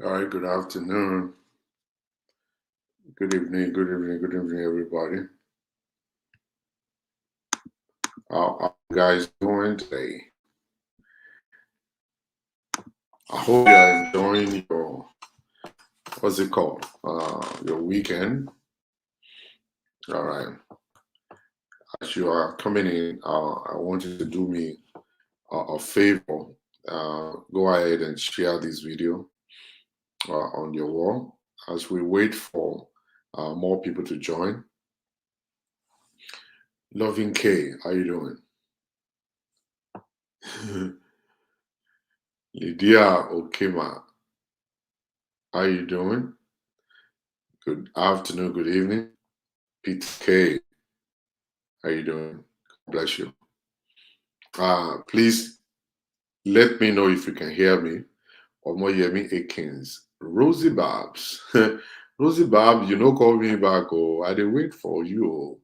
All right, good afternoon, good evening, everybody. How you guys doing today? I hope you are enjoying your, what's it called, your weekend. All right, as you are coming in, I want you to do me a favor. Go ahead and share this video on your wall as we wait for more people to join. Loving K, how you doing? Lydia Okema, how you doing? Good afternoon, good evening. Peter K, how you doing? God bless you. Please let me know if you can hear me. Omoyemi Akins. Rosie Babs. Rosie Babs, you know, call me back. Oh, I did wait for you.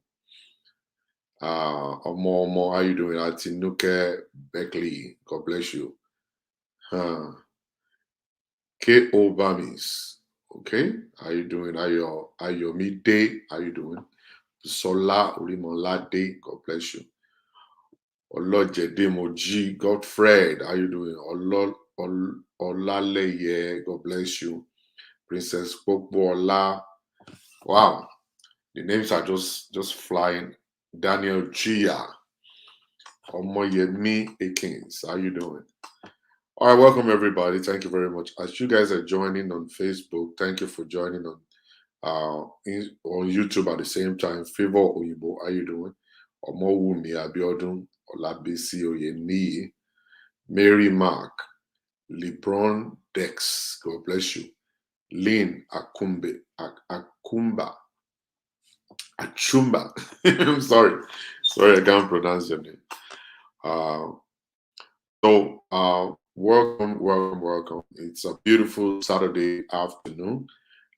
Omo, how you doing? Atinuke Beckley. God bless you. K.O. Bamis. Okay, how you doing? How your midday? How you doing? Sola Urimolade. God bless you. Olojedemoji, Godfred, how you doing? Olaleye, God bless you. Princess Popola, wow, the names are just flying. Daniel Gia, Omoyemi Akins, how you doing? All right, welcome everybody. Thank you very much. As you guys are joining on Facebook, thank you for joining on YouTube at the same time. Favor Oyibo, how you doing? Omowumi Abiodun, Olabisi Oyeniyi, Mary Mark, LeBron Dex, God bless you. Lynn Akumba, Achumba. I'm sorry. Sorry, I can't pronounce your name. Uh, welcome. It's a beautiful Saturday afternoon.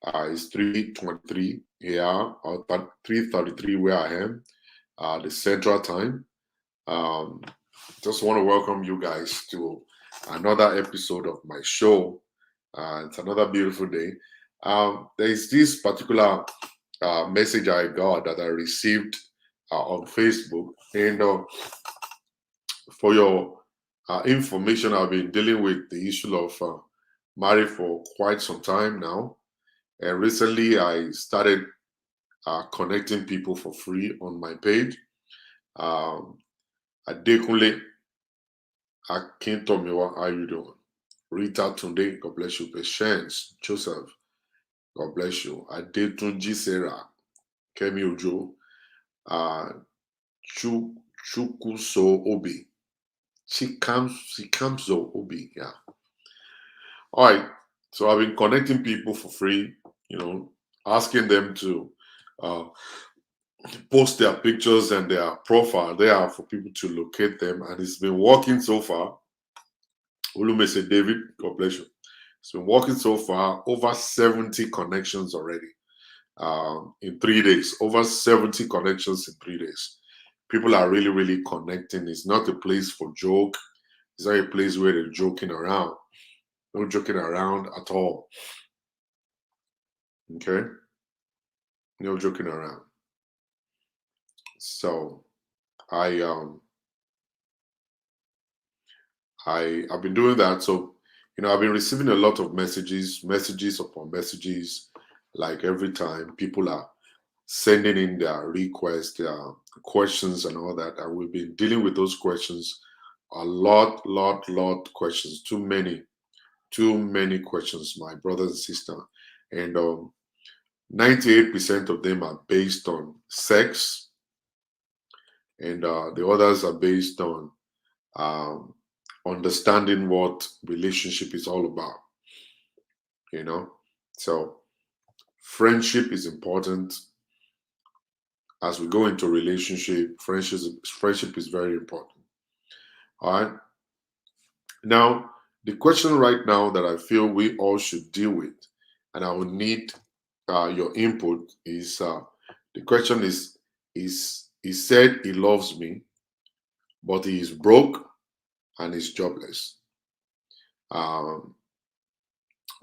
It's 3:23 here, or 3:33 where I am, the Central Time. Um, just want to welcome you guys to another episode of my show. It's another beautiful day. There is this particular message I got that I received on Facebook, and for your information, I've been dealing with the issue of marriage for quite some time now, and recently I started connecting people for free on my page. Um, Adekunle Akintomiwa, how you doing? Rita Tunde, God bless you. Patience Joseph, God bless you. Adetunji Sarah, Kemi Ojo, uh, Chukuso Obi, Chikamzo Obi. Yeah. All right. So I've been connecting people for free, asking them to uh, post their pictures and their profile there for people to locate them. And it's been working so far. Olumese David, God bless you. It's been working so far, over 70 connections already in 3 days. Over 70 connections in 3 days. People are really, really connecting. It's not a place for joke. It's not a place where they're joking around. No joking around at all. Okay? No joking around. So I've been doing that. So, I've been receiving a lot of messages upon messages. Like every time people are sending in their requests, their questions and all that. And we've been dealing with those questions a lot questions. Too many questions, my brother and sister. And 98% of them are based on sex, and the others are based on um, understanding what relationship is all about. So friendship is important. As we go into relationship, friendship is very important. All right. Now, the question right now that I feel we all should deal with, and I will need your input, is the question is he said he loves me, but he is broke and is jobless. Um,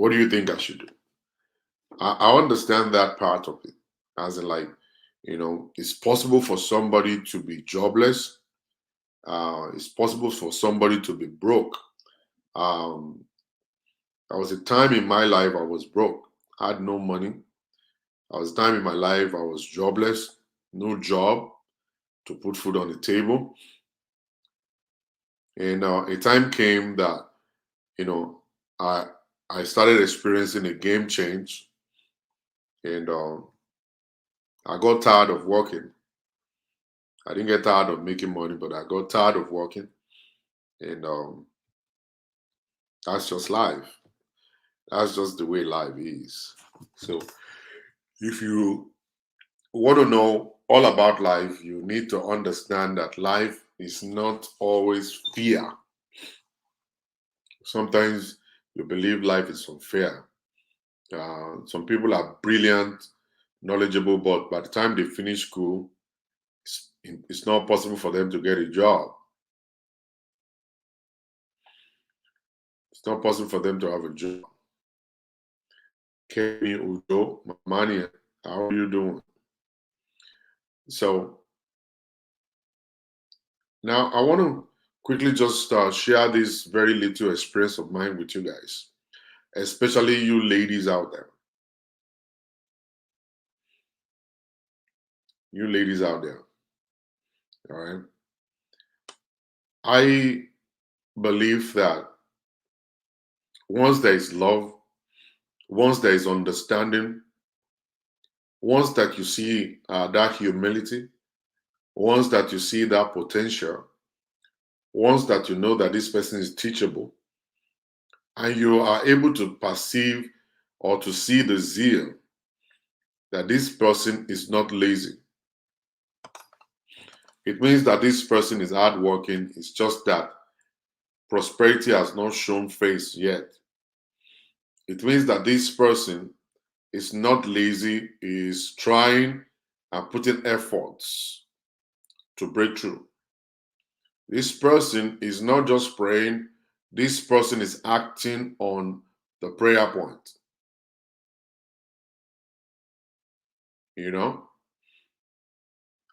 What do you think I should do? I understand that part of it. As in, like, it's possible for somebody to be jobless. It's possible for somebody to be broke. Um, there was a time in my life I was broke. I had no money. There was a time in my life I was jobless, no job to put food on the table. And a time came that, you know, I I started experiencing a game change, and I got tired of working. I didn't get tired of making money, but I got tired of working, and that's just life. That's just the way life is. So, if you want to know all about life, you need to understand that life is not always fair. Sometimes you believe life is unfair. Some people are brilliant, knowledgeable, but by the time they finish school, it's not possible for them to get a job. It's not possible for them to have a job. Kenny Udo, Mamani, how are you doing? So now I want to quickly just share this very little experience of mine with you guys, especially you ladies out there. You ladies out there. All right. I believe that once there is love, once there is understanding, once that you see that humility, once that you see that potential, once that you know that this person is teachable, and you are able to perceive or to see the zeal that this person is not lazy. It means that this person is hardworking. It's just that prosperity has not shown face yet. It means that this person is not lazy, is trying and putting efforts to break through. This person is not just praying, this person is acting on the prayer point. You know,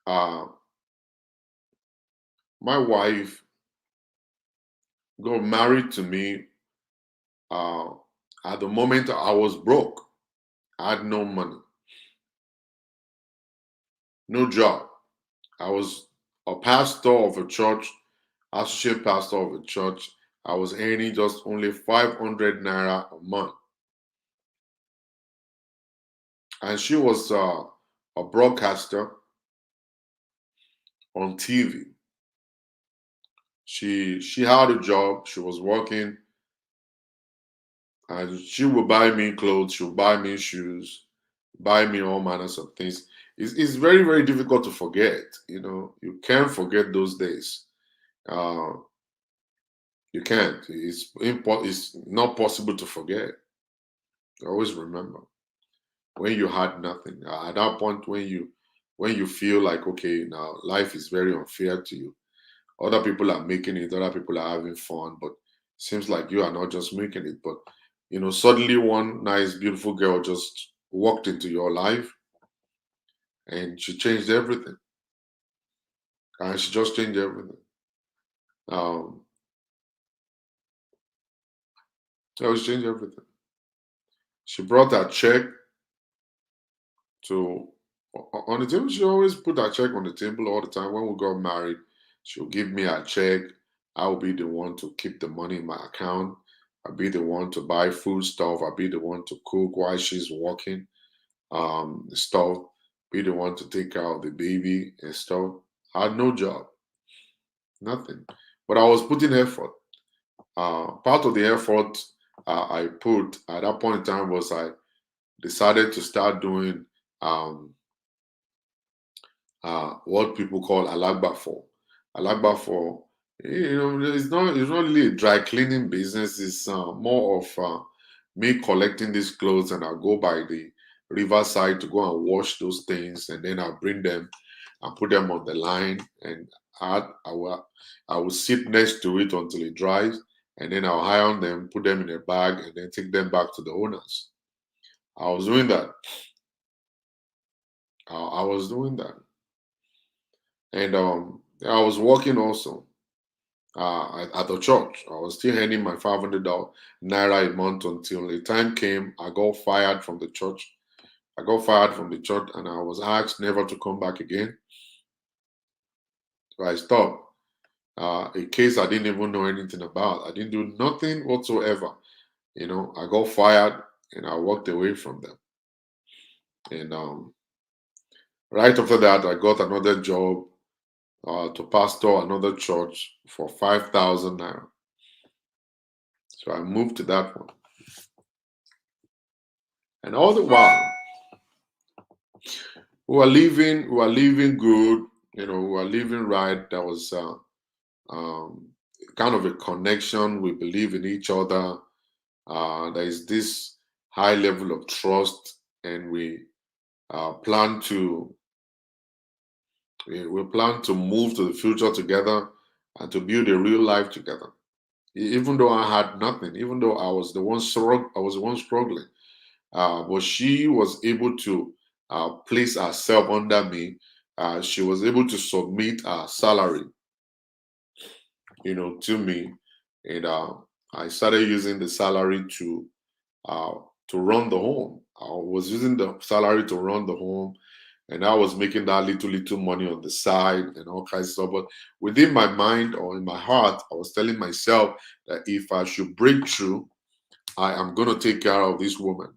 uh, my wife got married to me uh, at the moment I was broke. I had no money, no job. I was a pastor of a church, associate pastor of a church. I was earning just only 500 naira a month. And she was a broadcaster on TV. She had a job. She was working, and she would buy me clothes. She would buy me shoes, buy me all manners of things. It's very, very difficult to forget. You can't forget those days. Uh, you can't. It's not possible to forget. Always remember when you had nothing. At that point, when you feel like, okay, now life is very unfair to you. Other people are making it. Other people are having fun, but it seems like you are not just making it. But suddenly one nice, beautiful girl just walked into your life, and she changed everything. And she just changed everything. Um, she changed everything. She brought her check to on the table. She always put her check on the table all the time. When we got married, she'll give me a check. I'll be the one to keep the money in my account. I'll be the one to buy food stuff. I'll be the one to cook while she's working. Stuff. Be the one to take care of the baby and stuff. I had no job, nothing. But I was putting effort. Part of the effort I put at that point in time was I decided to start doing um, what people call alagba for. Alagba for, it's not really a dry cleaning business. It's more of me collecting these clothes, and I'll go by the riverside to go and wash those things, and then I'll bring them and put them on the line, and I will sit next to it until it dries, and then I'll iron them, put them in a bag, and then take them back to the owners. I was doing that. I was doing that, and I was working also at the church. I was still earning my $500 naira a month until the time came. I got fired from the church. I got fired from the church, and I was asked never to come back again. So I stopped. A case I didn't even know anything about. I didn't do nothing whatsoever. I got fired and I walked away from them. And right after that, I got another job to pastor another church for 5,000 naira. So I moved to that one. And all the while, we were living good, we were living right. There was um, kind of a connection. We believe in each other. There is this high level of trust, and plan to we plan to move to the future together and to build a real life together. Even though I had nothing, even though I was the one struggling, but she was able to place herself under me. She was able to submit her salary, to me, and I started using the salary uh, to run the home. I was using the salary to run the home, and I was making that little money on the side and all kinds of stuff. But within my mind or in my heart, I was telling myself that if I should break through, I am going to take care of this woman.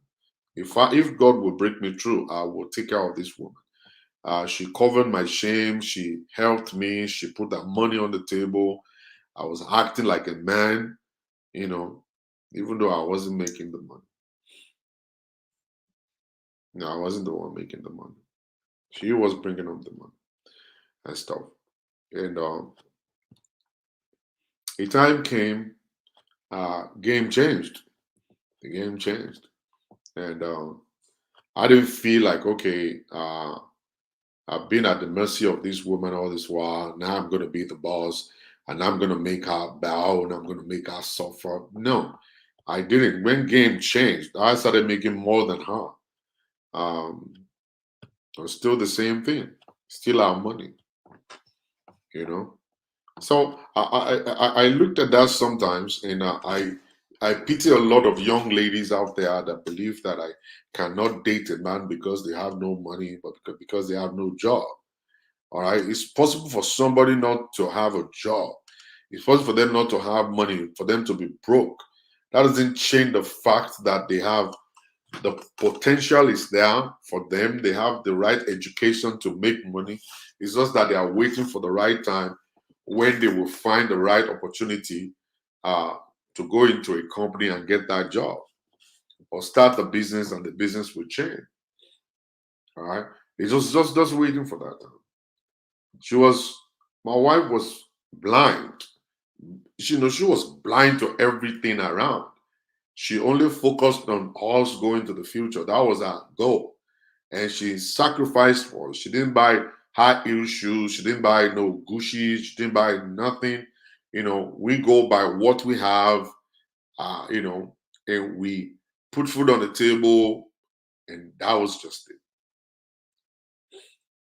If God will break me through, I will take care of this woman. She covered my shame. She helped me. She put that money on the table. I was acting like a man, you know, even though I wasn't making the money. No, I wasn't the one making the money. She was bringing up the money and stuff. And a time came, game changed. The game changed. And I didn't feel like, okay, I've been at the mercy of this woman all this while. Now I'm going to be the boss and I'm going to make her bow and I'm going to make her suffer. No, I didn't. When game changed, I started making more than her. Um, it was still the same thing, still our money, you know. So I looked at that sometimes, and I pity a lot of young ladies out there that believe that I cannot date a man because they have no money, but because they have no job. All right, it's possible for somebody not to have a job. It's possible for them not to have money, for them to be broke. That doesn't change the fact that they have the potential is there for them. They have the right education to make money. It's just that they are waiting for the right time when they will find the right opportunity uh, to go into a company and get that job or start a business and the business will change. All right. It's just waiting for that time. She was my wife was blind. She was blind to everything around. She only focused on us going to the future. That was our goal. And she sacrificed for us. She didn't buy high heel shoes. She didn't buy no Gucci. She didn't buy nothing. We go by what we have, and we put food on the table, and that was just it.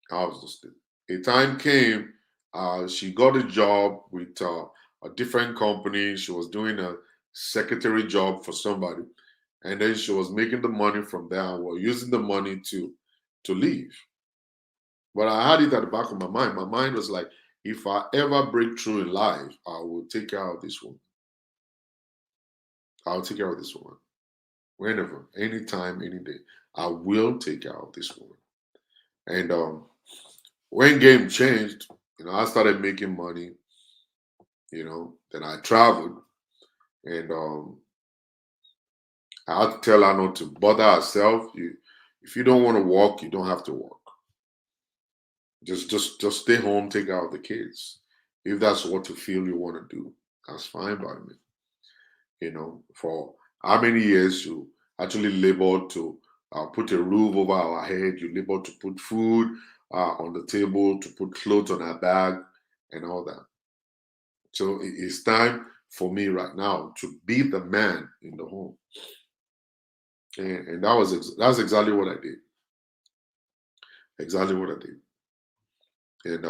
That was just it. A time came, she got a job with a different company. She was doing a secretary job for somebody, and then she was making the money from there. And we're using the money to leave. But I had it at the back of my mind. My mind was like, if I ever break through in life, I will take care of this woman. I'll take care of this woman. Whenever, anytime, any day. I will take care of this woman. And when game changed, I started making money, then I traveled and I had to tell her not to bother herself. If you don't want to work, you don't have to work. Just stay home, take care of the kids. If that's what you feel you want to do, that's fine by me. For how many years you actually labored to put a roof over our head, you labored to put food on the table, to put clothes on our back, and all that. So it's time for me right now to be the man in the home. And that's exactly what I did. Exactly what I did. And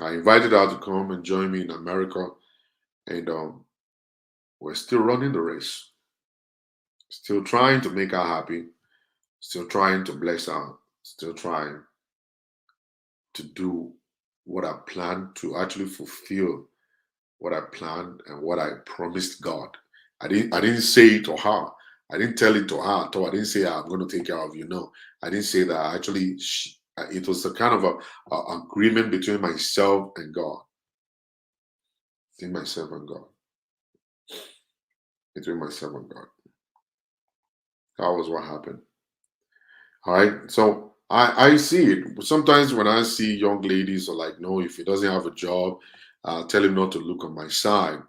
I invited her to come and join me in America. And we're still running the race, still trying to make her happy, still trying to bless her, still trying to do what I planned, to actually fulfill what I planned and what I promised God. I didn't say it to her. I didn't tell it to her at all. I didn't say, I'm going to take care of you. No, I didn't say that. Actually, it was a kind of a agreement between myself and God. Between myself and God. Between myself and God. That was what happened. All right. So I see it. Sometimes when I see young ladies are like, no, if he doesn't have a job, tell him not to look on my side.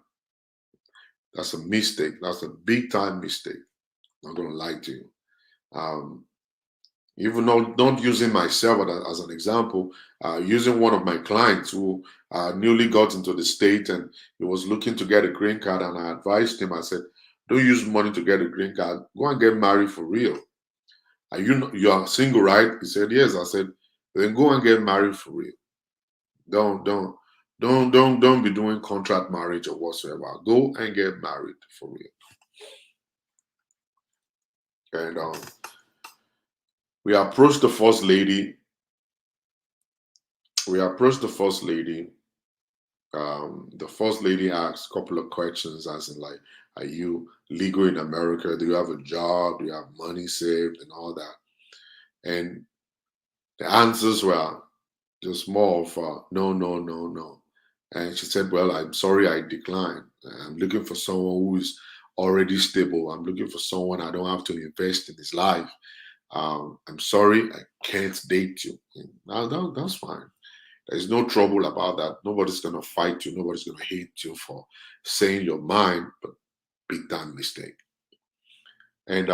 That's a mistake. That's a big time mistake. I'm not going to lie to you. Um, Even though not using myself as an example, using one of my clients who newly got into the state and he was looking to get a green card, and I advised him. I said, "Don't use money to get a green card. Go and get married for real. Are you are single, right?" He said, "Yes." I said, "Then go and get married for real. Don't be doing contract marriage or whatsoever. Go and get married for real." And we approached the first lady. We approached the first lady. The first lady asked a couple of questions, as in like, "Are you legal in America? Do you have a job? Do you have money saved and all that?" And the answers were just more of no, no, no, no. And she said, "Well, I'm sorry, I declined. I'm looking for someone who is already stable. I'm looking for someone I don't have to invest in his life. I'm sorry, I can't date you." And that's fine. There's no trouble about that. Nobody's gonna fight you. Nobody's gonna hate you for saying your mind, but big time mistake. And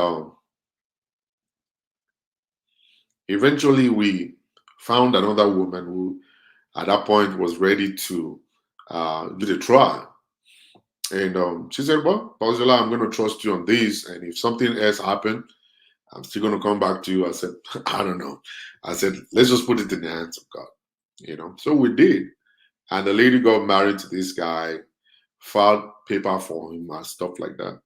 eventually, we found another woman who, at that point, was ready to do the trial. And she said, "Well, Pauzela, I'm going to trust you on this. And if something else happened, I'm still going to come back to you." I said, "I don't know." I said, "Let's just put it in the hands of God." So we did. And the lady got married to this guy, filed paper for him and stuff like that.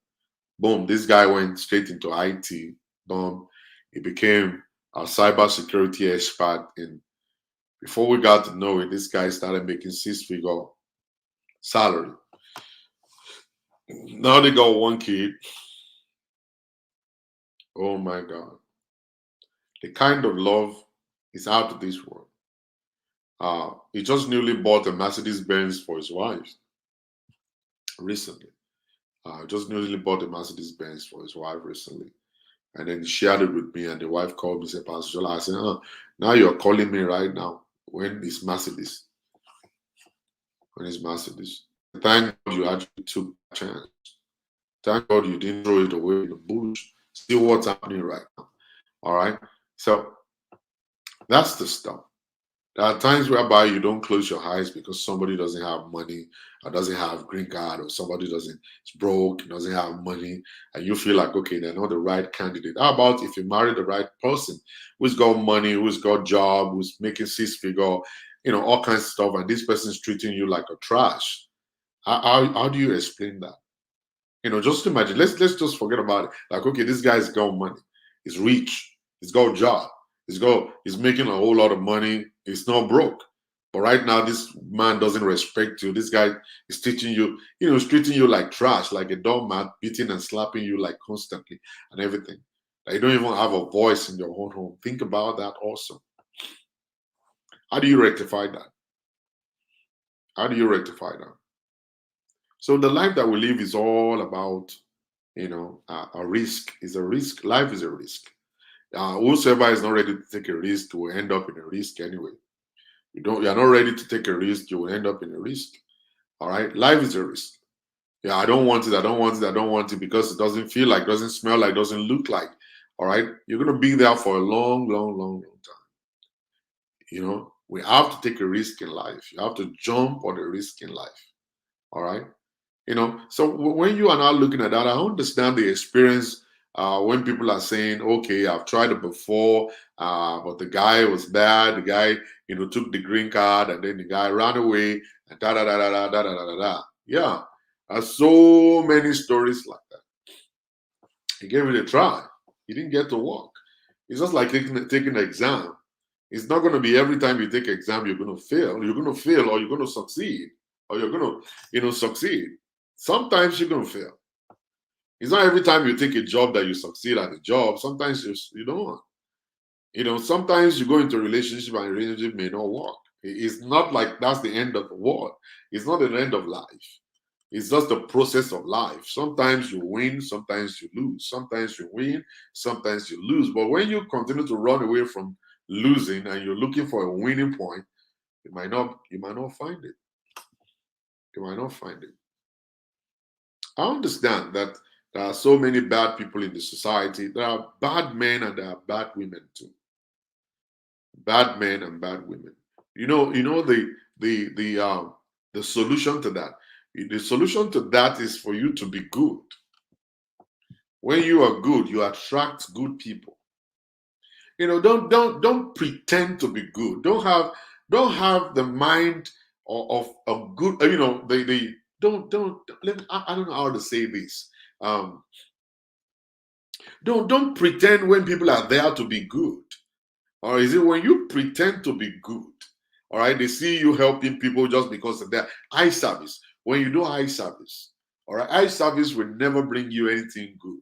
Boom, this guy went straight into IT. Boom, he became a cybersecurity expert. And before we got to know it, this guy started making six-figure salary. Now they got one kid. Oh my God. The kind of love is out of this world. He just newly bought a Mercedes Benz for his wife recently. Just newly bought a Mercedes Benz for his wife recently. And then he shared it with me, and the wife called me and said, "Pastor Jola," I said, "Now you're calling me right now. When is Mercedes? When is Mercedes?" Thank God you actually took a chance. Thank God you didn't throw it away in the bush. See what's happening right now. All right. So that's the stuff. There are times whereby you don't close your eyes because somebody doesn't have money or doesn't have green card, or somebody doesn't is broke, doesn't have money, and you feel like, okay, they're not the right candidate. How about if you marry the right person who's got money, who's got job, who's making six-figure, all kinds of stuff, and this person's treating you like a trash? How do you explain that? Just imagine. Let's just forget about it. Like, okay, this guy's got money, he's rich, he's got a job, he's making a whole lot of money, he's not broke. But right now, this man doesn't respect you. This guy is teaching you, he's treating you like trash, like a doormat, beating and slapping you like constantly and everything. Like, you don't even have a voice in your own home. Think about that also. How do you rectify that? How do you rectify that? So the life that we live is all about, a risk. Is a risk. Life is a risk. Whosoever is not ready to take a risk will end up in a risk anyway. You are not ready to take a risk, you will end up in a risk. All right. Life is a risk. Yeah, I don't want it. I don't want it. I don't want it because it doesn't feel like, doesn't smell like, doesn't look like. All right. You're gonna be there for a long, long, long, long time. We have to take a risk in life. You have to jump on the risk in life. All right. So when you are now looking at that, I understand the experience when people are saying, okay, I've tried it before, but the guy was bad. The guy, took the green card, and then the guy ran away, and da da da da da da da da da. Yeah, so many stories like that. He gave it a try. He didn't get to work. It's just like taking an exam. It's not going to be every time you take an exam you're going to fail. You're going to fail, or you're going to succeed, or you're going to, succeed. Sometimes you're going to fail. It's not every time you take a job that you succeed at the job. Sometimes you don't. Sometimes you go into a relationship and a relationship may not work. It's not like that's the end of the world. It's not the end of life. It's just the process of life. Sometimes you win, sometimes you lose. Sometimes you win, sometimes you lose. But when you continue to run away from losing and you're looking for a winning point, you might not find it. You might not find it. I understand that there are so many bad people in the society. There are bad men and there are bad women too. Bad men and bad women. The solution to that. The solution to that is for you to be good. When you are good, you attract good people. Don't pretend to be good. Don't have the mind of good. They don't let me, I don't know how to say this. Don't pretend when people are there to be good. Or is it when you pretend to be good? All right, they see you helping people just because of their eye service. When you do eye service, all right, eye service will never bring you anything good.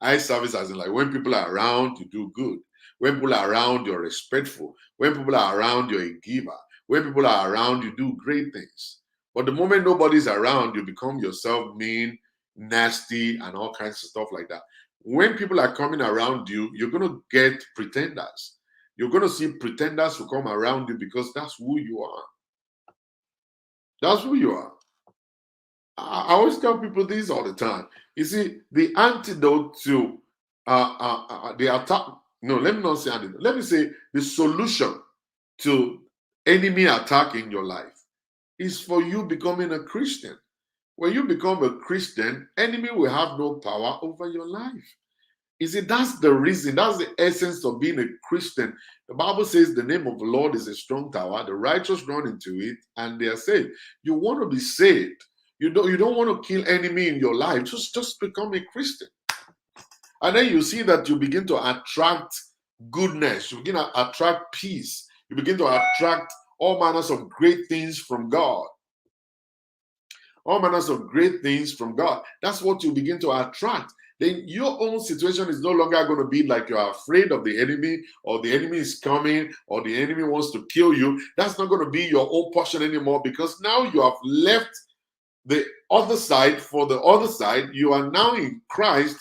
Eye service, as in like when people are around, you do good. When people are around, you're respectful. When people are around, you're a giver. When people are around, you do great things. But the moment nobody's around, you become yourself mean, nasty, and all kinds of stuff like that. When people are coming around you, you're going to get pretenders. You're going to see pretenders who come around you because that's who you are. That's who you are. I always tell people this all the time. You see, the antidote to the attack. No, let me not say antidote. Let me say the solution to enemy attack in your life is for you becoming a Christian. When you become a Christian, enemy will have no power over your life. You see, that's the reason, that's the essence of being a Christian. The Bible says the name of the Lord is a strong tower. The righteous run into it and they are saved. You want to be saved. You don't want to kill enemy in your life. Just become a Christian. And then you see that you begin to attract goodness. You begin to attract peace. You begin to attract all manners of great things from God. All manners of great things from God. That's what you begin to attract. Then your own situation is no longer going to be like you're afraid of the enemy, or the enemy is coming, or the enemy wants to kill you. That's not going to be your own portion anymore, because now you have left the other side for the other side. You are now in Christ.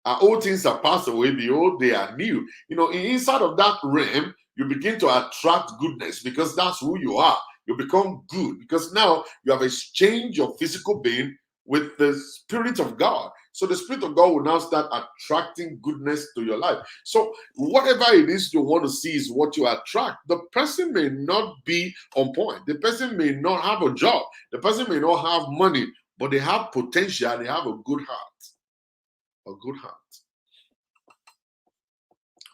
All things are passed away, behold, they are new. Inside of that realm, you begin to attract goodness because that's who you are. You become good because now you have exchanged your physical being with the Spirit of God. So the Spirit of God will now start attracting goodness to your life. So whatever it is you want to see is what you attract. The person may not be on point. The person may not have a job. The person may not have money, but they have potential. They have a good heart. A good heart.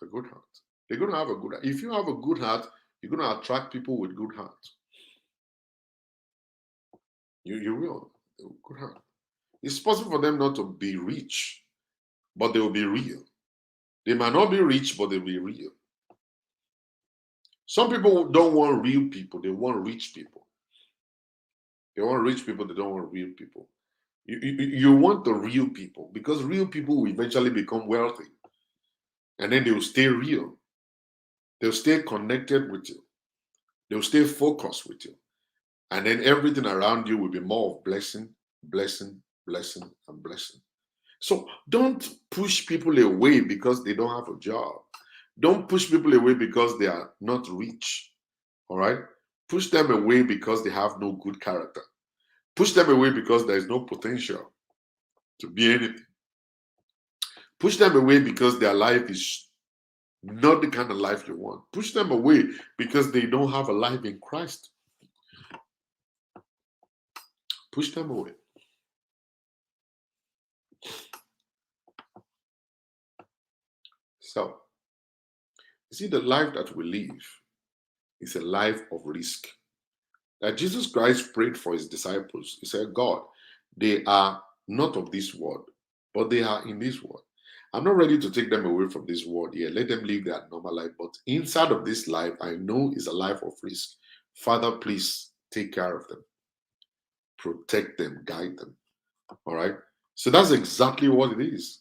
A good heart. They're going to have a good heart. If you have a good heart, you're going to attract people with good heart. You will. Good heart. It's possible for them not to be rich, but they will be real. They might not be rich, but they'll be real. Some people don't want real people. They want rich people. They want rich people. They don't want real people. You want the real people, because real people will eventually become wealthy. And then they will stay real. They'll stay connected with you. They'll stay focused with you. And then everything around you will be more of blessing, blessing, blessing, and blessing. So don't push people away because they don't have a job. Don't push people away because they are not rich. All right? Push them away because they have no good character. Push them away because there is no potential to be anything. Push them away because their life is not the kind of life you want. Push them away because they don't have a life in Christ. Push them away. So, you see, the life that we live is a life of risk. That Jesus Christ prayed for his disciples. He said, God, they are not of this world, but they are in this world. I'm not ready to take them away from this world yet. Let them live their normal life. But inside of this life, I know is a life of risk. Father, please take care of them, protect them, guide them. All right. So that's exactly what it is.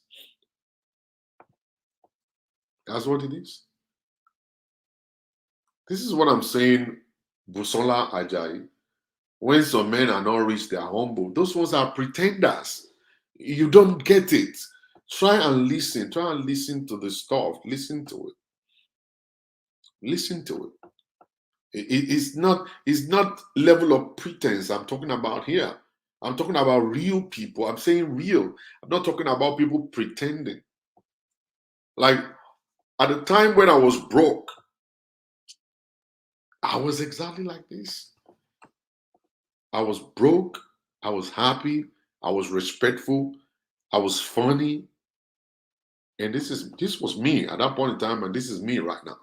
That's what it is. This is what I'm saying, Busola Ajayi. When some men are not rich, they are humble. Those ones are pretenders. You don't get it. Try and listen. Try and listen to the stuff. Listen to it. Listen to it. It's not level of pretense I'm talking about here. I'm talking about real people. I'm saying real. I'm not talking about people pretending. Like at the time when I was broke, I was exactly like this. I was broke. I was happy. I was respectful. I was funny. And this was me at that point in time, and this is me right now.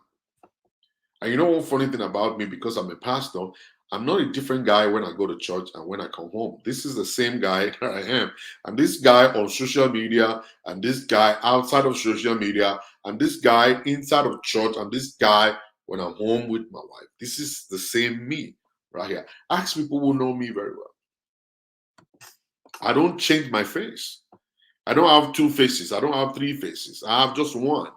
And you know one funny thing about me, because I'm a pastor, I'm not a different guy when I go to church and when I come home. This is the same guy that I am. I'm this guy on social media, and this guy outside of social media, and this guy inside of church, and this guy when I'm home with my wife. This is the same me right here. Ask people who know me very well. I don't change my face. I don't have two faces. I don't have three faces. I have just one.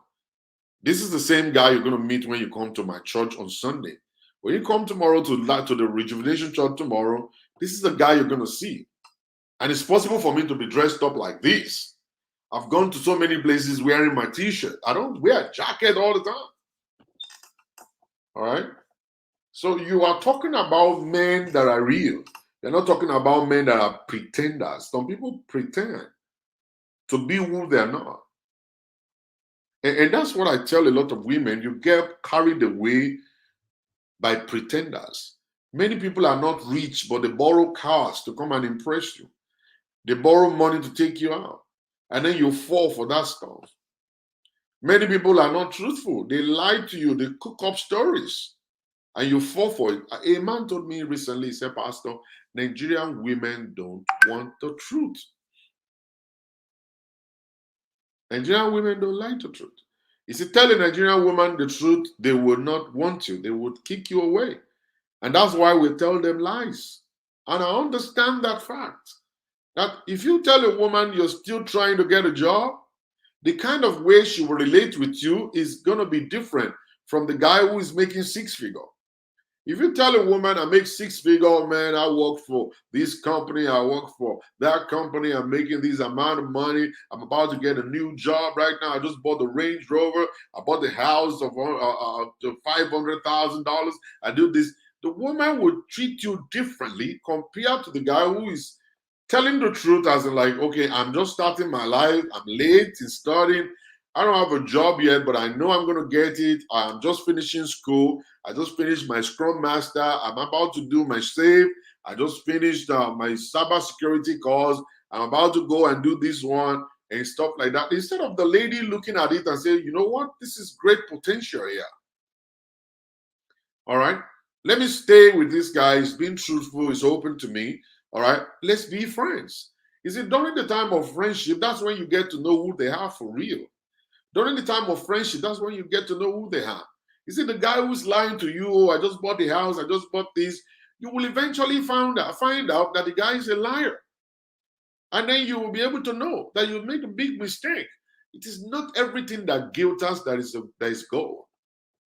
This is the same guy you're going to meet when you come to my church on Sunday. When you come tomorrow to the Rejuvenation Church tomorrow, this is the guy you're going to see. And it's possible for me to be dressed up like this. I've gone to so many places wearing my t-shirt. I don't wear a jacket all the time. All right? So you are talking about men that are real. You're not talking about men that are pretenders. Some people pretend to be who they're not. And that's what I tell a lot of women. You get carried away by pretenders. Many people are not rich, but they borrow cars to come and impress you. They borrow money to take you out. And then you fall for that stuff. Many people are not truthful. They lie to you. They cook up stories. And you fall for it. A man told me recently, he said, Pastor, Nigerian women don't want the truth. Nigerian women don't like the truth. If you tell a Nigerian woman the truth, they will not want you. They would kick you away. And that's why we tell them lies. And I understand that fact. That if you tell a woman you're still trying to get a job, the kind of way she will relate with you is going to be different from the guy who is making six-figure. If you tell a woman I make six-figure, man, I work for this company, I work for that company, I'm making this amount of money, I'm about to get a new job right now, I just bought the Range Rover, I bought the house of $500,000, I do this. The woman would treat you differently compared to the guy who is telling the truth, as in like, okay, I'm just starting my life, I'm late in studying, I don't have a job yet, but I know I'm going to get it. I'm just finishing school. I just finished my Scrum Master. I'm about to do my SAVE. I just finished my cybersecurity course. I'm about to go and do this one and stuff like that. Instead of the lady looking at it and saying, you know what, this is great potential here. All right, let me stay with this guy. He's been truthful. He's open to me. All right, let's be friends. Is it during the time of friendship? That's when you get to know who they are for real. During the time of friendship, that's when you get to know who they are. You see, the guy who's lying to you, oh, I just bought the house, I just bought this, you will eventually find out that the guy is a liar. And then you will be able to know that you made a big mistake. It is not everything that guilt us that is gold.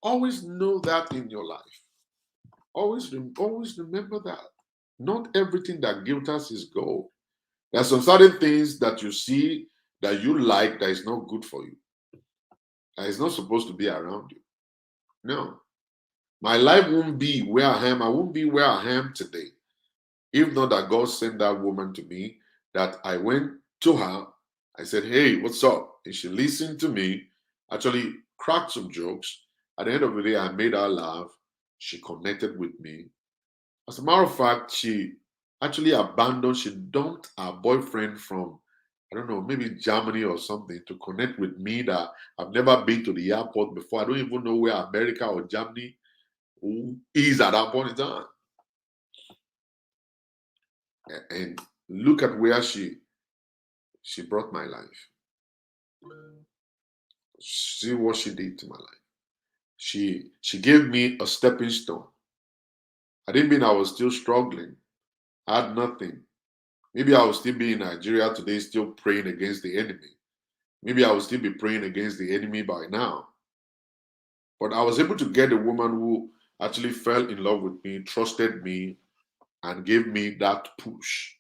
Always know that in your life. Always remember that. Not everything that guilt us is gold. There are some certain things that you see that you like that is not good for you. That is not supposed to be around you. No. My life won't be where I am. I won't be where I am today. If not that God sent that woman to me, that I went to her, I said, hey, what's up? And she listened to me, actually cracked some jokes. At the end of the day, I made her laugh. She connected with me. As a matter of fact, she actually abandoned, she dumped her boyfriend from I don't know, maybe Germany or something to connect with me that I've never been to the airport before. I don't even know where America or Germany is at that point in time. And look at where she brought my life. See what she did to my life. She gave me a stepping stone. I didn't mean I was still struggling. I had nothing. Maybe I would still be in Nigeria today, still praying against the enemy. Maybe I would still be praying against the enemy by now. But I was able to get a woman who actually fell in love with me, trusted me, and gave me that push,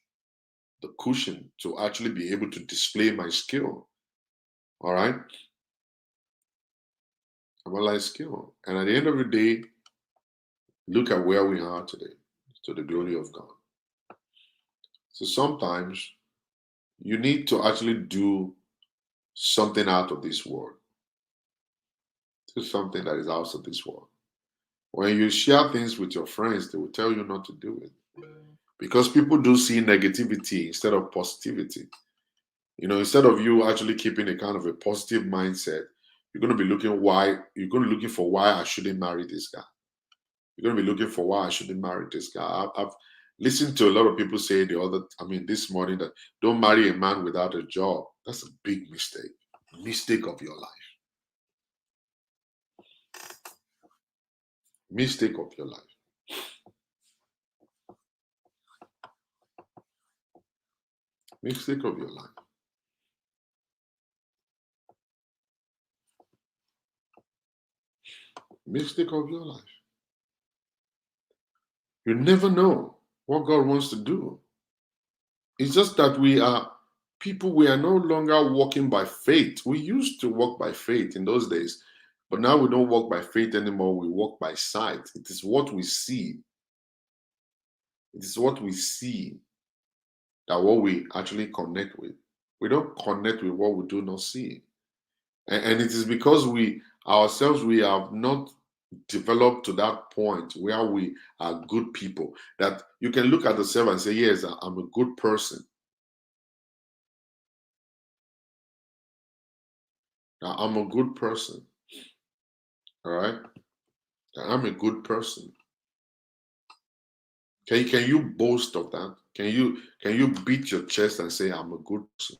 the cushion to actually be able to display my skill. All right? I'm a light skill. And at the end of the day, look at where we are today, to the glory of God. So sometimes you need to actually do something out of this world. Do something that is out of this world. When you share things with your friends, they will tell you not to do it. Because people do see negativity instead of positivity. You know, instead of you actually keeping a kind of a positive mindset, you're going to be looking for why I shouldn't marry this guy. You're going to be looking for why I shouldn't marry this guy. I've listened to a lot of people say this morning that don't marry a man without a job. That's a big mistake. Mistake of your life. Mistake of your life. Mistake of your life. Mistake of your life. You never know what God wants to do. It's just that we are no longer walking by faith. We used to walk by faith in those days, but now we don't walk by faith anymore. We walk by sight. It is what we see. It is what we see that what we actually connect with. We don't connect with what we do not see. And it is because we have not developed to that point where we are good people, that you can look at yourself and say, yes, I'm a good person. Now, I'm a good person. All right? I'm a good person. Can you boast of that? Can you beat your chest and say I'm a good person?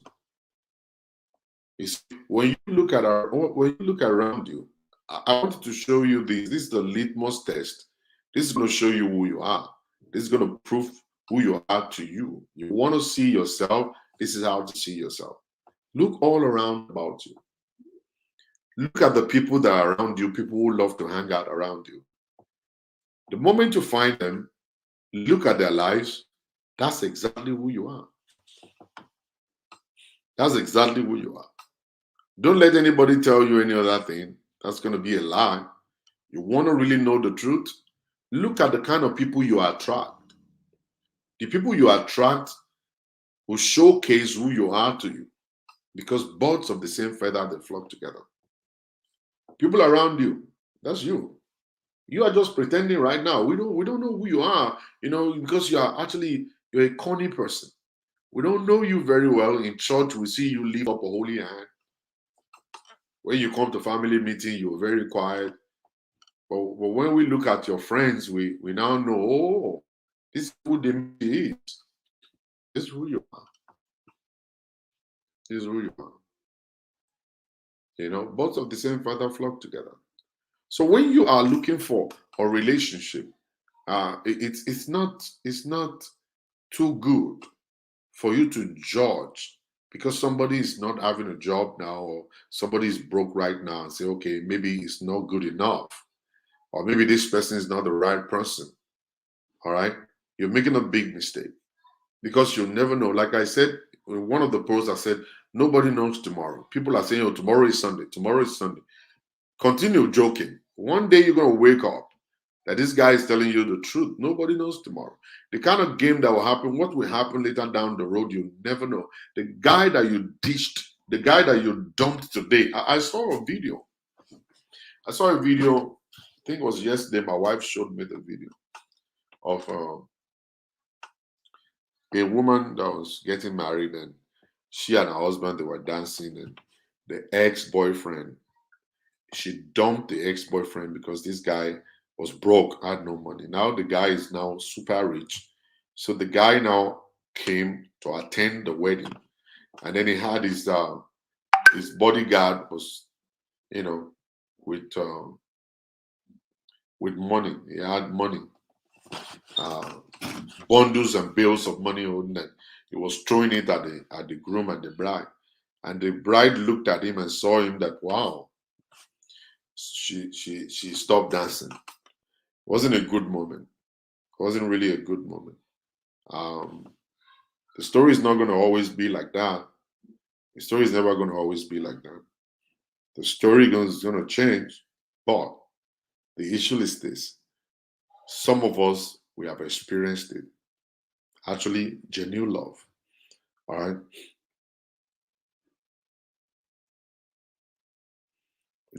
When you look around you, I wanted to show you this. This is the litmus test. This is going to show you who you are. This is going to prove who you are to you. You want to see yourself. This is how to see yourself. Look all around about you. Look at the people that are around you, people who love to hang out around you. The moment you find them, look at their lives, that's exactly who you are. That's exactly who you are. Don't let anybody tell you any other thing. That's going to be a lie. You want to really know the truth? Look at the kind of people you attract. The people you attract will showcase who you are to you, because birds of the same feather, they flock together. People around you, that's you. You are just pretending right now. We don't know who you are, because you're a corny person. We don't know you very well. In church, we see you lift up a holy hand. When you come to family meeting, you're very quiet. But when we look at your friends, we now know, oh, this is who they is. This is who you are. This is who you are. Both of the same father flock together. So when you are looking for a relationship, it's not too good for you to judge because somebody is not having a job now, or somebody is broke right now, and say, okay, maybe it's not good enough, or maybe this person is not the right person. All right, you're making a big mistake, because you'll never know. Like I said in one of the posts, I said nobody knows tomorrow. People are saying, oh, tomorrow is Sunday. Tomorrow is Sunday. Continue joking. One day you're going to wake up that this guy is telling you the truth. Nobody knows tomorrow. The kind of game that will happen, what will happen later down the road, you never know. The guy that you ditched, the guy that you dumped today. I saw a video. I think it was yesterday. My wife showed me the video of a woman that was getting married, and She and her husband, they were dancing, and the ex-boyfriend, she dumped the ex-boyfriend because this guy was broke, had no money. Now the guy is now super rich. So the guy now came to attend the wedding, and then he had his bodyguard was, you know, with with money. He had money, uh, bundles and bales of money, and he was throwing it at the groom and the bride. And the bride looked at him and saw him that wow, she stopped dancing. It wasn't a good moment. It wasn't really a good moment. Um, the story is not going to always be like that. The story is never going to always be like that. The story is going to change, but the issue is this: some of us we have experienced it. Actually, genuine love. All right,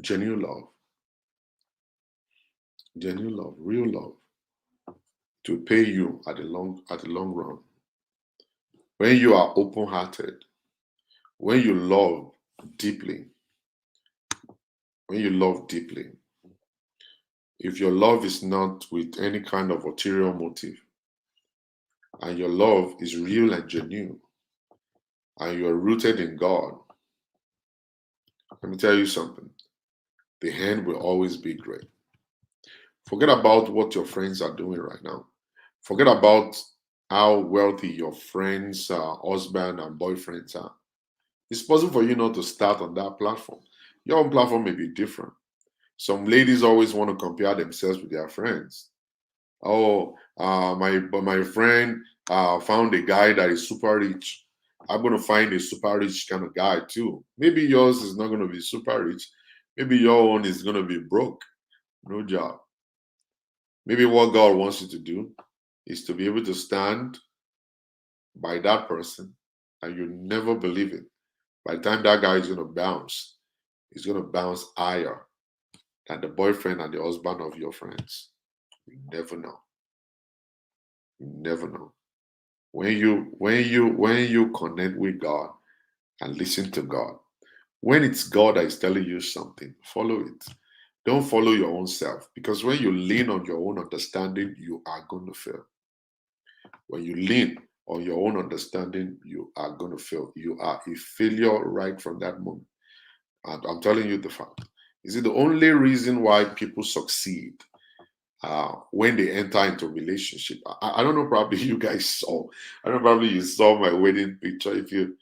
genuine love, genuine love, real love to pay you at the long run. When you are open-hearted, when you love deeply, when you love deeply, if your love is not with any kind of ulterior motive, and your love is real and genuine, and you are rooted in God, let me tell you something. The end will always be great. Forget about what your friends are doing right now. Forget about how wealthy your friends, husband and boyfriends are. It's possible for you not to start on that platform. Your own platform may be different. Some ladies always want to compare themselves with their friends. Oh, my friend found a guy that is super rich. I'm gonna find a super rich kind of guy too. Maybe yours is not gonna be super rich. Maybe your own is gonna be broke, no job. Maybe what God wants you to do is to be able to stand by that person, and you never believe it. By the time that guy is gonna bounce, he's gonna bounce higher than the boyfriend and the husband of your friends. You never know. You never know. When you connect with God and listen to God, when it's God that is telling you something, follow it. Don't follow your own self, because when you lean on your own understanding, you are going to fail. When you lean on your own understanding, you are going to fail. You are a failure right from that moment. And I'm telling you the fact. Is it the only reason why people succeed when they enter into a relationship? I don't know. Probably you guys saw. I don't know. Probably you saw my wedding picture. If you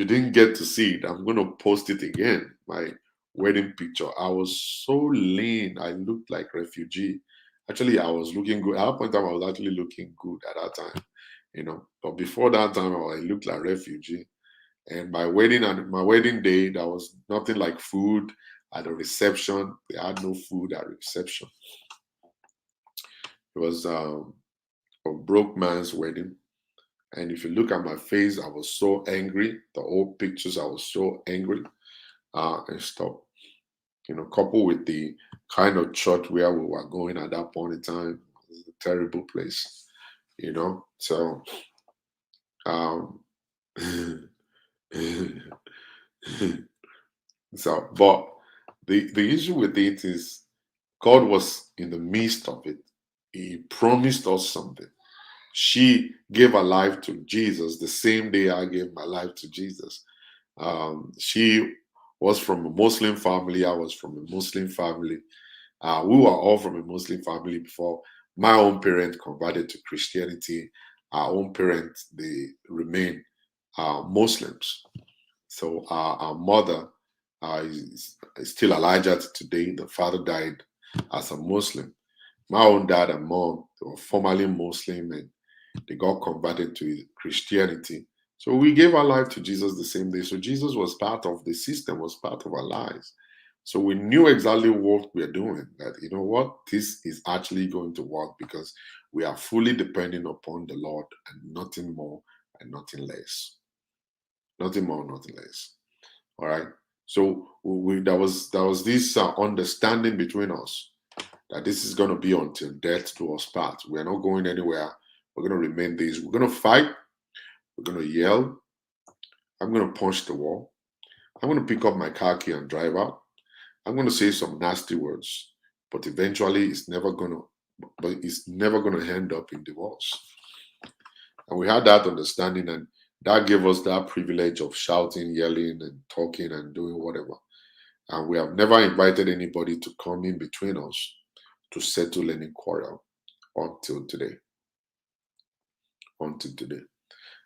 didn't get to see it, I'm going to post it again. My wedding picture. I was so lean. I looked like refugee. Actually, I was looking good. At that point in time, I was actually looking good at that time. But before that time, I looked like refugee. And my wedding day, there was nothing like food at the reception. They had no food at reception. It was a broke man's wedding. And if you look at my face, I was so angry. The old pictures, I was so angry and stuff. Coupled with the kind of church where we were going at that point in time, it was a terrible place. So um, but the issue with it is God was in the midst of it. He promised us something. She gave her life to Jesus the same day I gave my life to Jesus. She was from a Muslim family. I was from a Muslim family. We were all from a Muslim family before my own parents converted to Christianity. Our own parents, they remain Muslims. So our mother is still alive today. The father died as a Muslim. My own dad and mom, they were formerly Muslim, and they got converted to Christianity. So we gave our life to Jesus the same day. So Jesus was part of the system, was part of our lives. So we knew exactly what we're doing, that you know what, this is actually going to work because we are fully depending upon the Lord and nothing more and nothing less. Nothing more, nothing less. All right. So there was this understanding between us that this is going to be until death do us part. We're not going anywhere. We're going to remain this. We're going to fight. We're going to yell. I'm going to punch the wall. I'm going to pick up my car key and drive out. I'm going to say some nasty words, but eventually it's never going to end up in divorce. And we had that understanding, and that gave us that privilege of shouting, yelling, and talking and doing whatever. And we have never invited anybody to come in between us to settle any quarrel until today. Until today.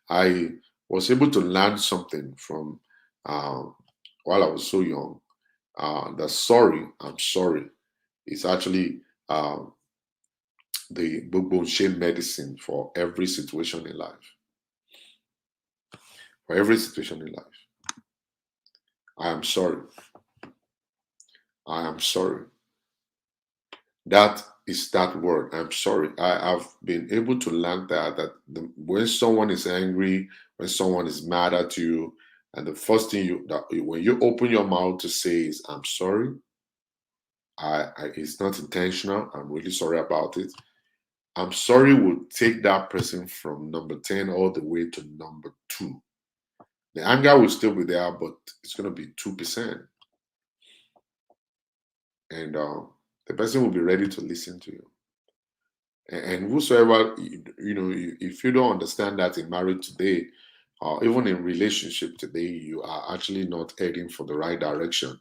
I was able to learn something from while I was so young. That I'm sorry, is actually the shame medicine for every situation in life. For every situation in life. I am sorry. I am sorry. That is that word. I'm sorry. I have been able to learn when someone is angry, when someone is mad at you, and the first thing when you open your mouth to say is I'm sorry, it's not intentional. I'm really sorry about it. I'm sorry will take that person from number 10 all the way to number 2. The anger will still be there, but it's going to be 2%. And the person will be ready to listen to you. And whosoever, if you don't understand that in marriage today, or even in relationship today, you are actually not heading for the right direction.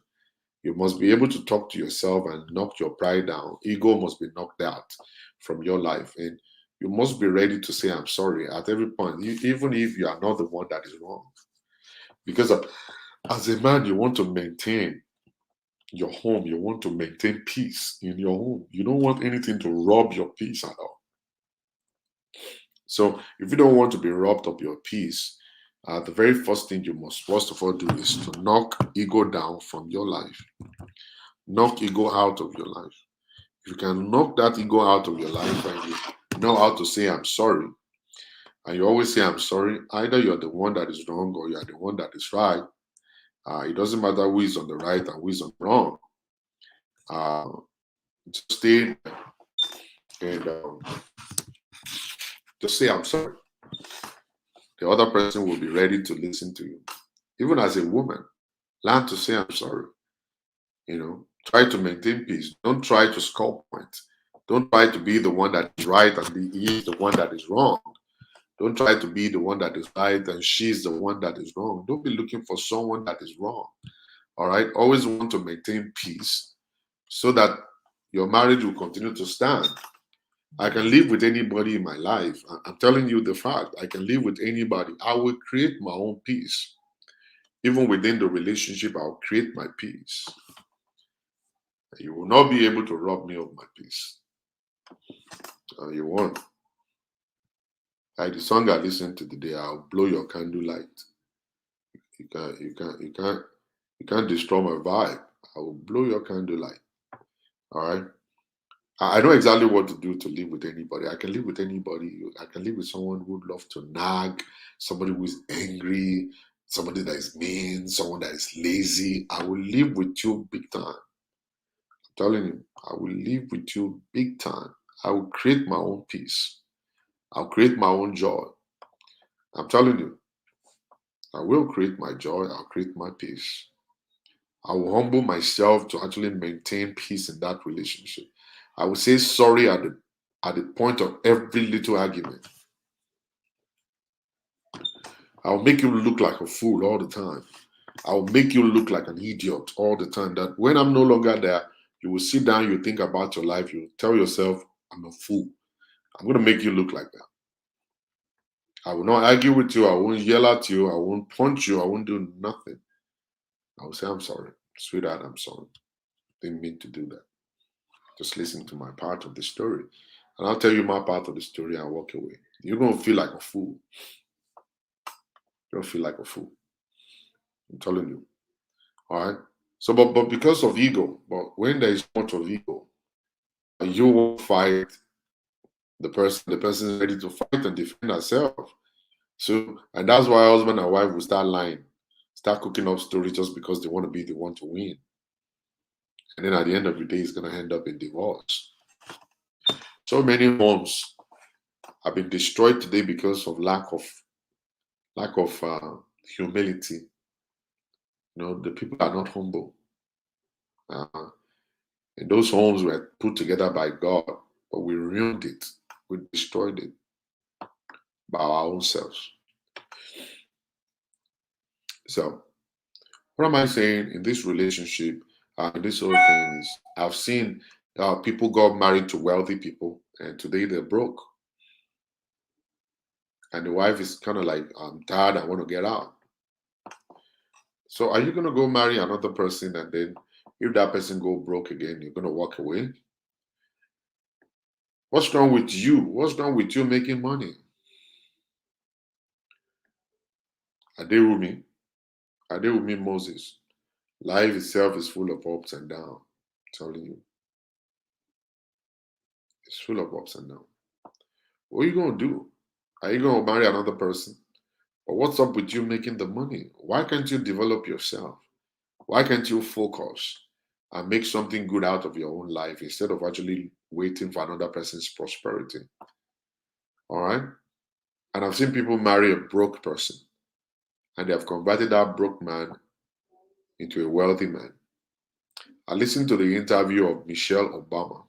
You must be able to talk to yourself and knock your pride down. Ego must be knocked out from your life. And you must be ready to say, I'm sorry at every point, even if you are not the one that is wrong. Because as a man, you want to maintain your home. You want to maintain peace in your home. You don't want anything to rob your peace at all. So if you don't want to be robbed of your peace, the very first thing you must first of all do is to knock ego down from your life. Knock ego out of your life. If you can knock that ego out of your life and you know how to say I'm sorry, and you always say I'm sorry, either you're the one that is wrong or you're the one that is right. It doesn't matter who is on the right and who is on the wrong. Just stay and just say I'm sorry. The other person will be ready to listen to you. Even as a woman, learn to say I'm sorry. Try to maintain peace. Don't try to score points. Don't try to be the one that is right and he is the one that is wrong. Don't try to be the one that is right and she's the one that is wrong. Don't be looking for someone that is wrong. All right. Always want to maintain peace so that your marriage will continue to stand. I can live with anybody in my life. I'm telling you the fact. I can live with anybody. I will create my own peace. Even within the relationship, I'll create my peace. You will not be able to rob me of my peace. You won't. Like the song I listened to today, I'll blow your candle light. You can't destroy my vibe. I will blow your candle light. All right. I know exactly what to do to live with anybody. I can live with anybody. I can live with someone who would love to nag, somebody who is angry, somebody that is mean, someone that is lazy. I will live with you big time. I'm telling you, I will live with you big time. I will create my own peace. I'll create my own joy. I'm telling you, I will create my joy. I'll create my peace. I will humble myself to actually maintain peace in that relationship. I will say sorry at the point of every little argument. I'll make you look like a fool all the time. I'll make you look like an idiot all the time. That when I'm no longer there, you will sit down, you think about your life, you tell yourself, I'm a fool. I'm going to make you look like that. I will not argue with you. I won't yell at you. I won't punch you. I won't do nothing. I will say, I'm sorry. Sweetheart, I'm sorry. Didn't mean to do that. Just listen to my part of the story. And I'll tell you my part of the story and walk away. You're going to feel like a fool. You're going to feel like a fool. I'm telling you. All right? So, but because of ego, but when there is much of ego, you will fight the person is ready to fight and defend herself. So, and that's why husband and wife will start lying, start cooking up stories just because they want to be the one to win. And then at the end of the day, it's going to end up in divorce. So many homes have been destroyed today because of lack of humility. The people are not humble. Uh, and those homes were put together by God, but we ruined it. We destroyed it by our own selves. So, what am I saying in this relationship? In this whole thing is, I've seen people got married to wealthy people, and today they're broke. And the wife is kind of like, I'm tired, I want to get out. So, are you going to go marry another person, and then if that person go broke again, you're going to walk away? What's wrong with you? What's wrong with you making money? Adewumi, Adewumi Moses. Life itself is full of ups and downs. I'm telling you, it's full of ups and downs. What are you going to do? Are you going to marry another person? But what's up with you making the money? Why can't you develop yourself? Why can't you focus and make something good out of your own life instead of actually waiting for another person's prosperity? All right? And I've seen people marry a broke person and they have converted that broke man into a wealthy man. I listened to the interview of Michelle Obama.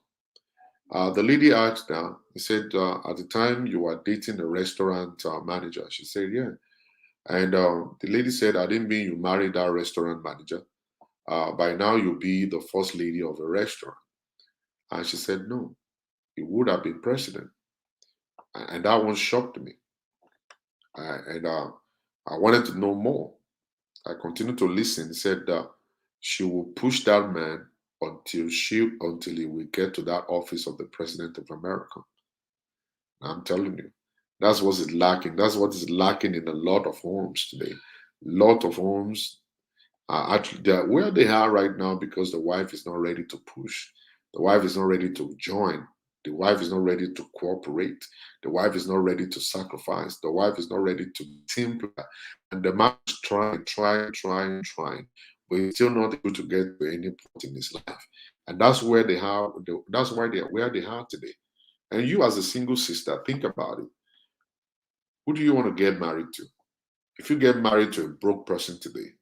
The lady asked her, he said, at the time you were dating a restaurant manager. She said, yeah. And the lady said, I didn't mean you married that restaurant manager. By now you'll be the first lady of a restaurant. And she said, no, he would have been president. And that one shocked me. And I wanted to know more. I continued to listen. He said that she will push that man until he will get to that office of the president of America. I'm telling you, that's what is lacking. That's what is lacking in a lot of homes today. Lot of homes are actually they're where they are right now because the wife is not ready to push. The wife is not ready to join. The wife is not ready to cooperate. The wife is not ready to sacrifice. The wife is not ready to team player. And the man is trying, but he's still not able to get to any point in his life. And that's where they have. That's why they are where they are today. And you, as a single sister, think about it. Who do you want to get married to? If you get married to a broke person today,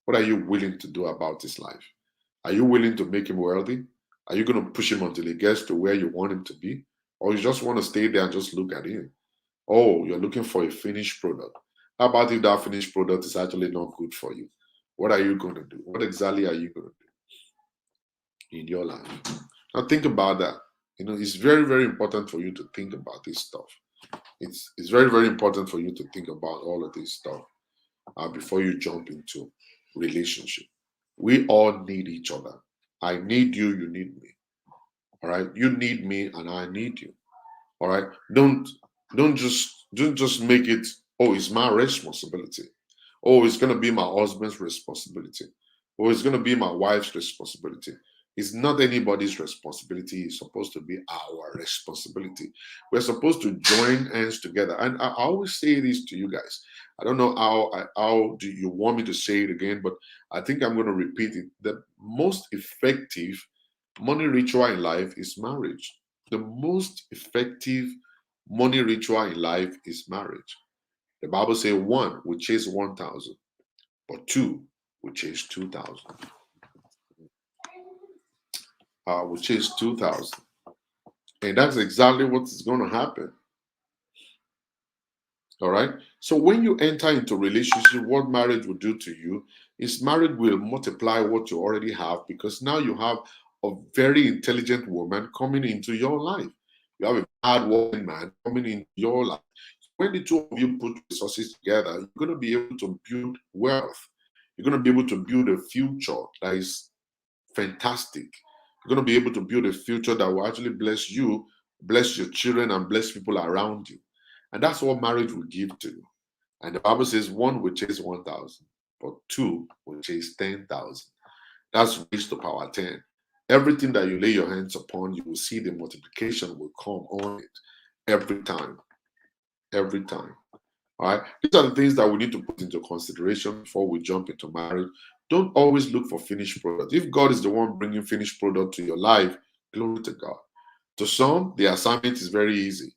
what are you willing to do about his life? Are you willing to make him wealthy? Are you going to push him until he gets to where you want him to be? Or you just want to stay there and just look at him? Oh, you're looking for a finished product. How about if that finished product is actually not good for you? What are you going to do? What exactly are you going to do in your life? Now think about that. It's very, very important for you to think about this stuff. It's very, very important for you to think about all of this stuff before you jump into relationship. We all need each other. I need you, you need me. All right. You need me and I need you. All right. Don't just make it, oh, it's my responsibility. Oh, it's gonna be my husband's responsibility. Oh, it's gonna be my wife's responsibility. It's not anybody's responsibility. It's supposed to be our responsibility. We're supposed to join hands together. And I always say this to you guys. I don't know how do you want me to say it again, but I think I'm going to repeat it. The most effective money ritual in life is marriage. The most effective money ritual in life is marriage. The Bible says one will chase 1,000, but two will chase 2,000. Will chase 2,000. And that's exactly what is going to happen. All right. So when you enter into relationship, what marriage will do to you is marriage will multiply what you already have because now you have a very intelligent woman coming into your life. You have a hard-working man coming into your life. When the two of you put resources together, you're going to be able to build wealth. You're going to be able to build a future that is fantastic. You're going to be able to build a future that will actually bless you, bless your children, and bless people around you. And that's what marriage will give to you. And the Bible says one will chase 1,000, but two will chase 10,000. That's raised to power 10. Everything that you lay your hands upon, you will see the multiplication will come on it every time. Every time. All right. These are the things that we need to put into consideration before we jump into marriage. Don't always look for finished product. If God is the one bringing finished product to your life, glory to God. To some, the assignment is very easy.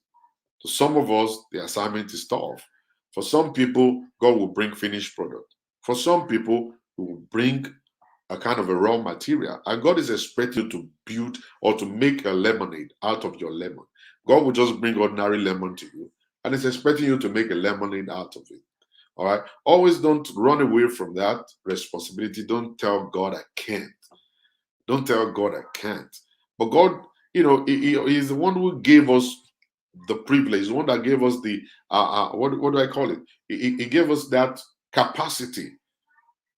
To some of us, the assignment is tough. For some people, God will bring finished product. For some people, He will bring a kind of a raw material. And God is expecting you to build or to make a lemonade out of your lemon. God will just bring ordinary lemon to you and is expecting you to make a lemonade out of it. All right. Always don't run away from that responsibility. Don't tell God I can't. Don't tell God I can't. But God, He's the one who gave us the privilege, the one that gave us the what do I call it? He gave us that capacity.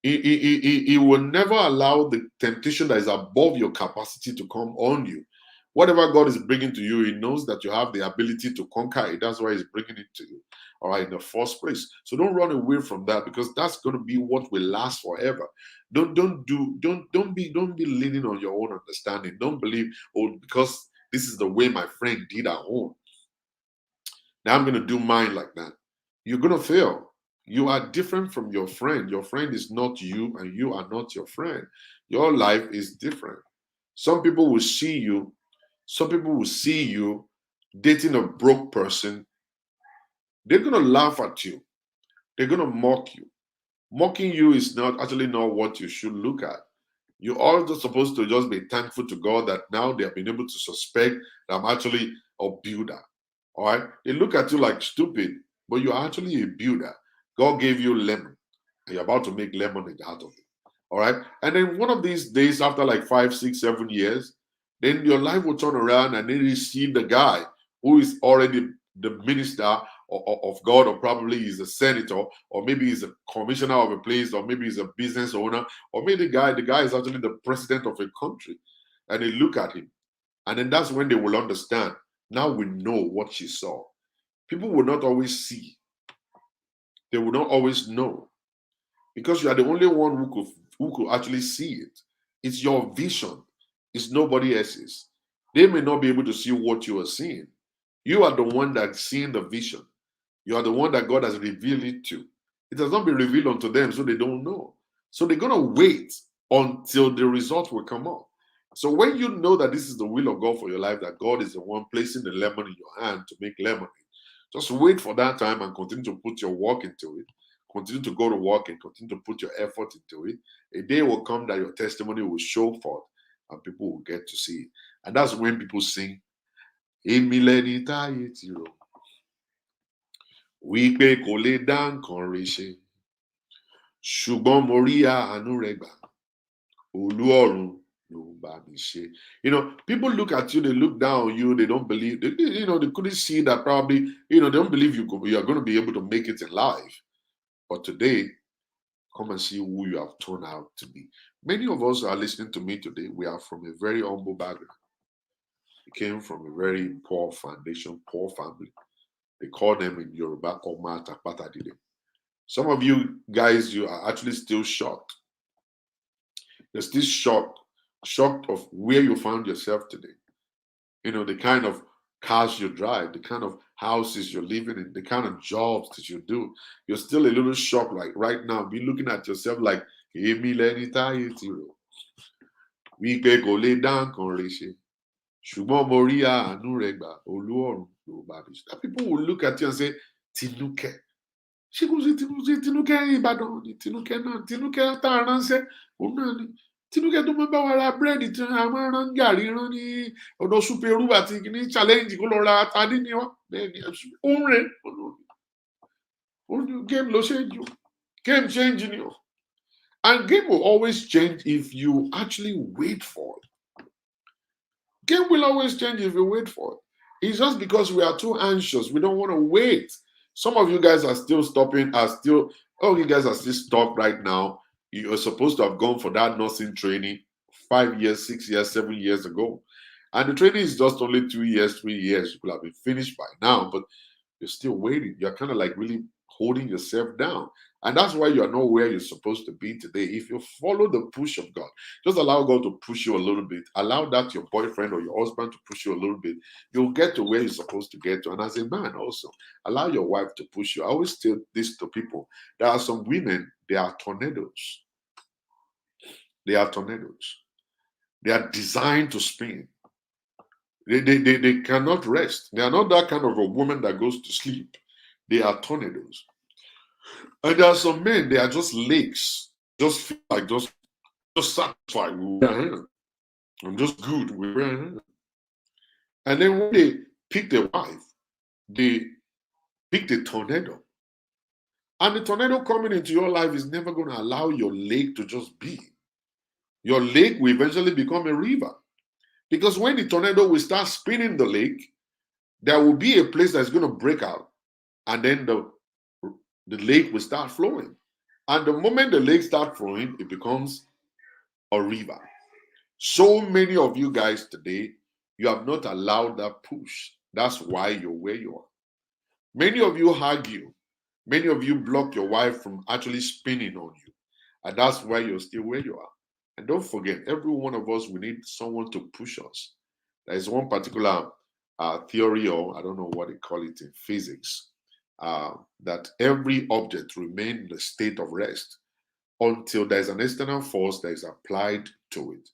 He will never allow the temptation that is above your capacity to come on you. Whatever God is bringing to you, He knows that you have the ability to conquer it. That's why He's bringing it to you. All right, in the first place. So don't run away from that because that's going to be what will last forever. Don't be leaning on your own understanding. Don't believe, oh, because this is the way my friend did at home. Now I'm going to do mine like that. You're going to fail. You are different from your friend. Your friend is not you, and you are not your friend. Your life is different. Some people will see you, some people will see you dating a broke person. They're going to laugh at you. They're going to mock you. Mocking you is not actually not what you should look at. You're all just supposed to just be thankful to God that now they have been able to suspect that I'm actually a builder. All right. They look at you like stupid, but you're actually a builder. God gave you lemon, and you're about to make lemonade out of it. All right. And then one of these days, after like 5, 6, 7 years, then your life will turn around and then you see the guy who is already the minister of God, or probably he's a senator, or maybe he's a commissioner of a place, or maybe he's a business owner, or maybe the guy is actually the president of a country. And they look at him. And then that's when they will understand. Now we know what she saw. People will not always see. They will not always know. Because you are the only one who could actually see it. It's your vision. It's nobody else's. They may not be able to see what you are seeing. You are the one that's seeing the vision. You are the one that God has revealed it to. It has not been revealed unto them, so they don't know. So they're gonna wait until the result will come up. So when you know that this is the will of God for your life, that God is the one placing the lemon in your hand to make lemonade, just wait for that time and continue to put your work into it. Continue to go to work and continue to put your effort into it. A day will come that your testimony will show forth and people will get to see it. And that's when people sing, Èmi lẹni táyé ti rò wípé kò lè dá nǹkan rẹ̀ ṣe. Ṣùgbọ́n mo rí àánú rẹ̀ gbà. Olú ọ̀run ló bá mi ṣe. People look at you, they look down on you, they don't believe, they couldn't see that probably, they don't believe you are going to be able to make it in life. But today, come and see who you have turned out to be. Many of us are listening to me today. We are from a very humble background. We came from a very poor foundation, poor family. They call them in Yoruba, Oma Tapata Dide. Some of you guys, you are actually still shocked. You're still shocked of where you found yourself today. The kind of cars you drive, the kind of houses you're living in, the kind of jobs that you do. You're still a little shocked, like right now. Be looking at yourself like, Èmi lẹni táyé ti rò wípé kò lè dá nǹkan rẹ̀ ṣe. Ṣùgbọ́n mo rí àánú rẹ̀ gbà, Olú ọ̀run ló bá mi ṣe. People will look at you and say, Tinúkẹ́. Ṣé kò sí Tinúkẹ́ Ìbàdàn ni Tinúkẹ́ náà? Tinúkẹ́ tá a ránṣẹ́, òun náà ni. Tinúkẹ́ tó máa bá wa ra búrẹ́dì tí a máa rán gàrí rán ní ọ̀dọ̀ Súpẹ̀rú àti ní challenge kó lọ ra ata ní wá. Bẹ́ẹ̀ ni òun rẹ̀ game ló ṣe jù. Game change ni o. And game will always change if you actually wait for it. Game will always change if you wait for it. It's just because we are too anxious. We don't want to wait. Some of you guys are still you guys are still stuck right now. You're supposed to have gone for that nursing training 5 years, 6 years, 7 years ago. And the training is just only 2 years, 3 years. You could have been finished by now, but you're still waiting. You're kind of like really holding yourself down. And that's why you're not where you're supposed to be today. If you follow the push of God, just allow God to push you a little bit. Allow that your boyfriend or your husband to push you a little bit. You'll get to where you're supposed to get to. And as a man also, allow your wife to push you. I always tell this to people. There are some women, they are tornadoes. They are tornadoes. They are designed to spin. They cannot rest. They are not that kind of a woman that goes to sleep. They are tornadoes. And there are some men, they are just lakes, just feel like just satisfied with where I am. I'm just good with where I am. And then when they pick a wife, they pick the tornado. And the tornado coming into your life is never going to allow your lake to just be. Your lake will eventually become a river. Because when the tornado will start spinning the lake, there will be a place that's going to break out. And then the lake will start flowing. And the moment the lake starts flowing, it becomes a river. So many of you guys today, you have not allowed that push. That's why you're where you are. Many of you argue. Many of you block your wife from actually spinning on you. And that's why you're still where you are. And don't forget, every one of us, we need someone to push us. There is one particular theory, or I don't know what they call it in physics, that every object remains in a state of rest until there's an external force that is applied to it.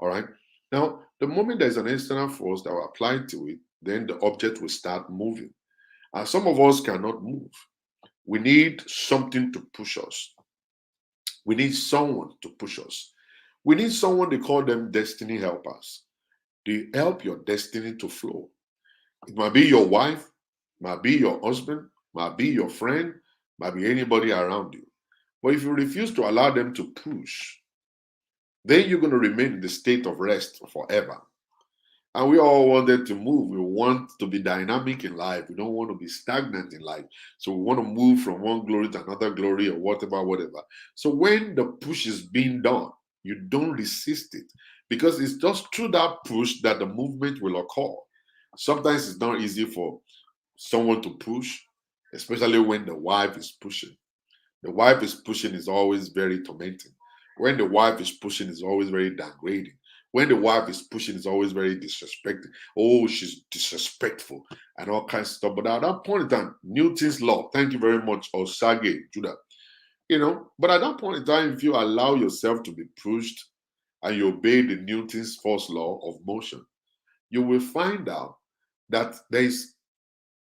All right. Now, the moment there's an external force that will apply to it, then the object will start moving. And some of us cannot move. We need something to push us. We need someone to push us. We need someone, they call them destiny helpers. They help your destiny to flow. It might be your wife, might be your husband, might be your friend, might be anybody around you. But if you refuse to allow them to push, then you're going to remain in the state of rest forever. And we all wanted to move. We want to be dynamic in life. We don't want to be stagnant in life. So we want to move from one glory to another glory or whatever. So when the push is being done, you don't resist it because it's just through that push that the movement will occur. Sometimes it's not easy for someone to push, especially when the wife is pushing. The wife is pushing is always very tormenting. When the wife is pushing is always very downgrading. When the wife is pushing is always very disrespecting. Oh, she's disrespectful and all kinds of stuff. But at that point in time, Newton's law, thank you very much, Osage, Judah. But at that point in time, if you allow yourself to be pushed and you obey the Newton's first law of motion, you will find out that there is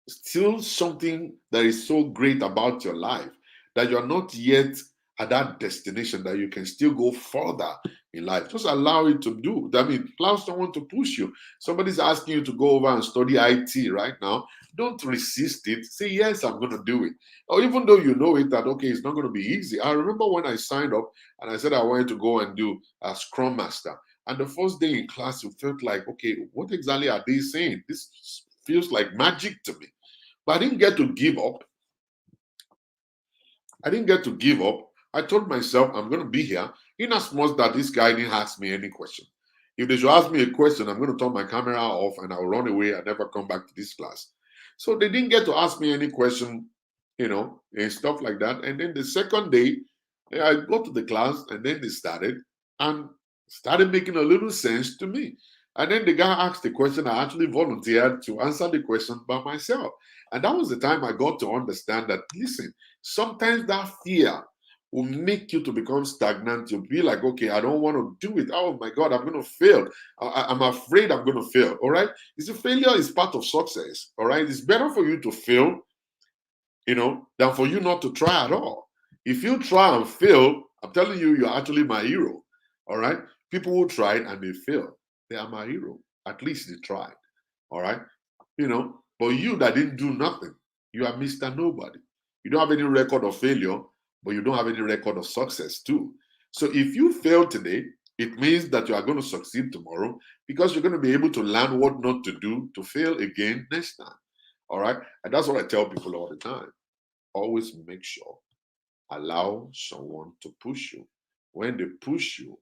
still something that is so great about your life that you're not yet at that destination, that you can still go further in life. Just allow it to do. I mean, allow someone to push you. Somebody's asking you to go over and study IT right now. Don't resist it. Say, yes, I'm going to do it. Or even though you know it, that, okay, it's not going to be easy. I remember when I signed up and I said I wanted to go and do a Scrum Master. And the first day in class, it felt like, okay, what exactly are they saying? This feels like magic to me. But I didn't get to give up. I told myself I'm going to be here in as much that this guy didn't ask me any question. If they should ask me a question, I'm going to turn my camera off and I'll run away and never come back to this class. So they didn't get to ask me any question, and stuff like that. And then the second day, I got to the class and then they started making a little sense to me. And then the guy asked the question. I actually volunteered to answer the question by myself. And that was the time I got to understand that, listen, sometimes that fear will make you to become stagnant. You'll be like, okay, I don't want to do it. Oh my God, I'm going to fail. I'm afraid I'm going to fail. All right. You see, failure is part of success. All right. It's better for you to fail, than for you not to try at all. If you try and fail, I'm telling you, you're actually my hero. All right. People who tried and they failed, they are my hero. At least they tried. All right. But you that didn't do nothing, you are Mr. Nobody. You don't have any record of failure, but you don't have any record of success too. So if you fail today, it means that you are going to succeed tomorrow because you're going to be able to learn what not to do to fail again next time. All right. And that's what I tell people all the time. Always make sure, allow someone to push you. When they push you,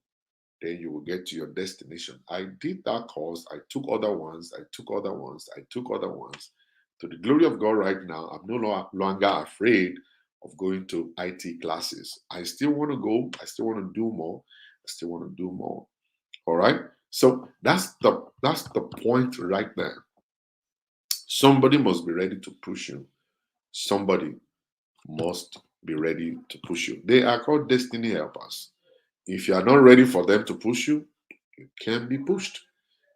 then you will get to your destination. I did that course. I took other ones. I took other ones. I took other ones. To the glory of God, right now, I'm no longer afraid of going to IT classes. I still want to go. I still want to do more. I still want to do more. All right. So that's the point right there. Somebody must be ready to push you. Somebody must be ready to push you. They are called destiny helpers. If you are not ready for them to push you, you can be pushed.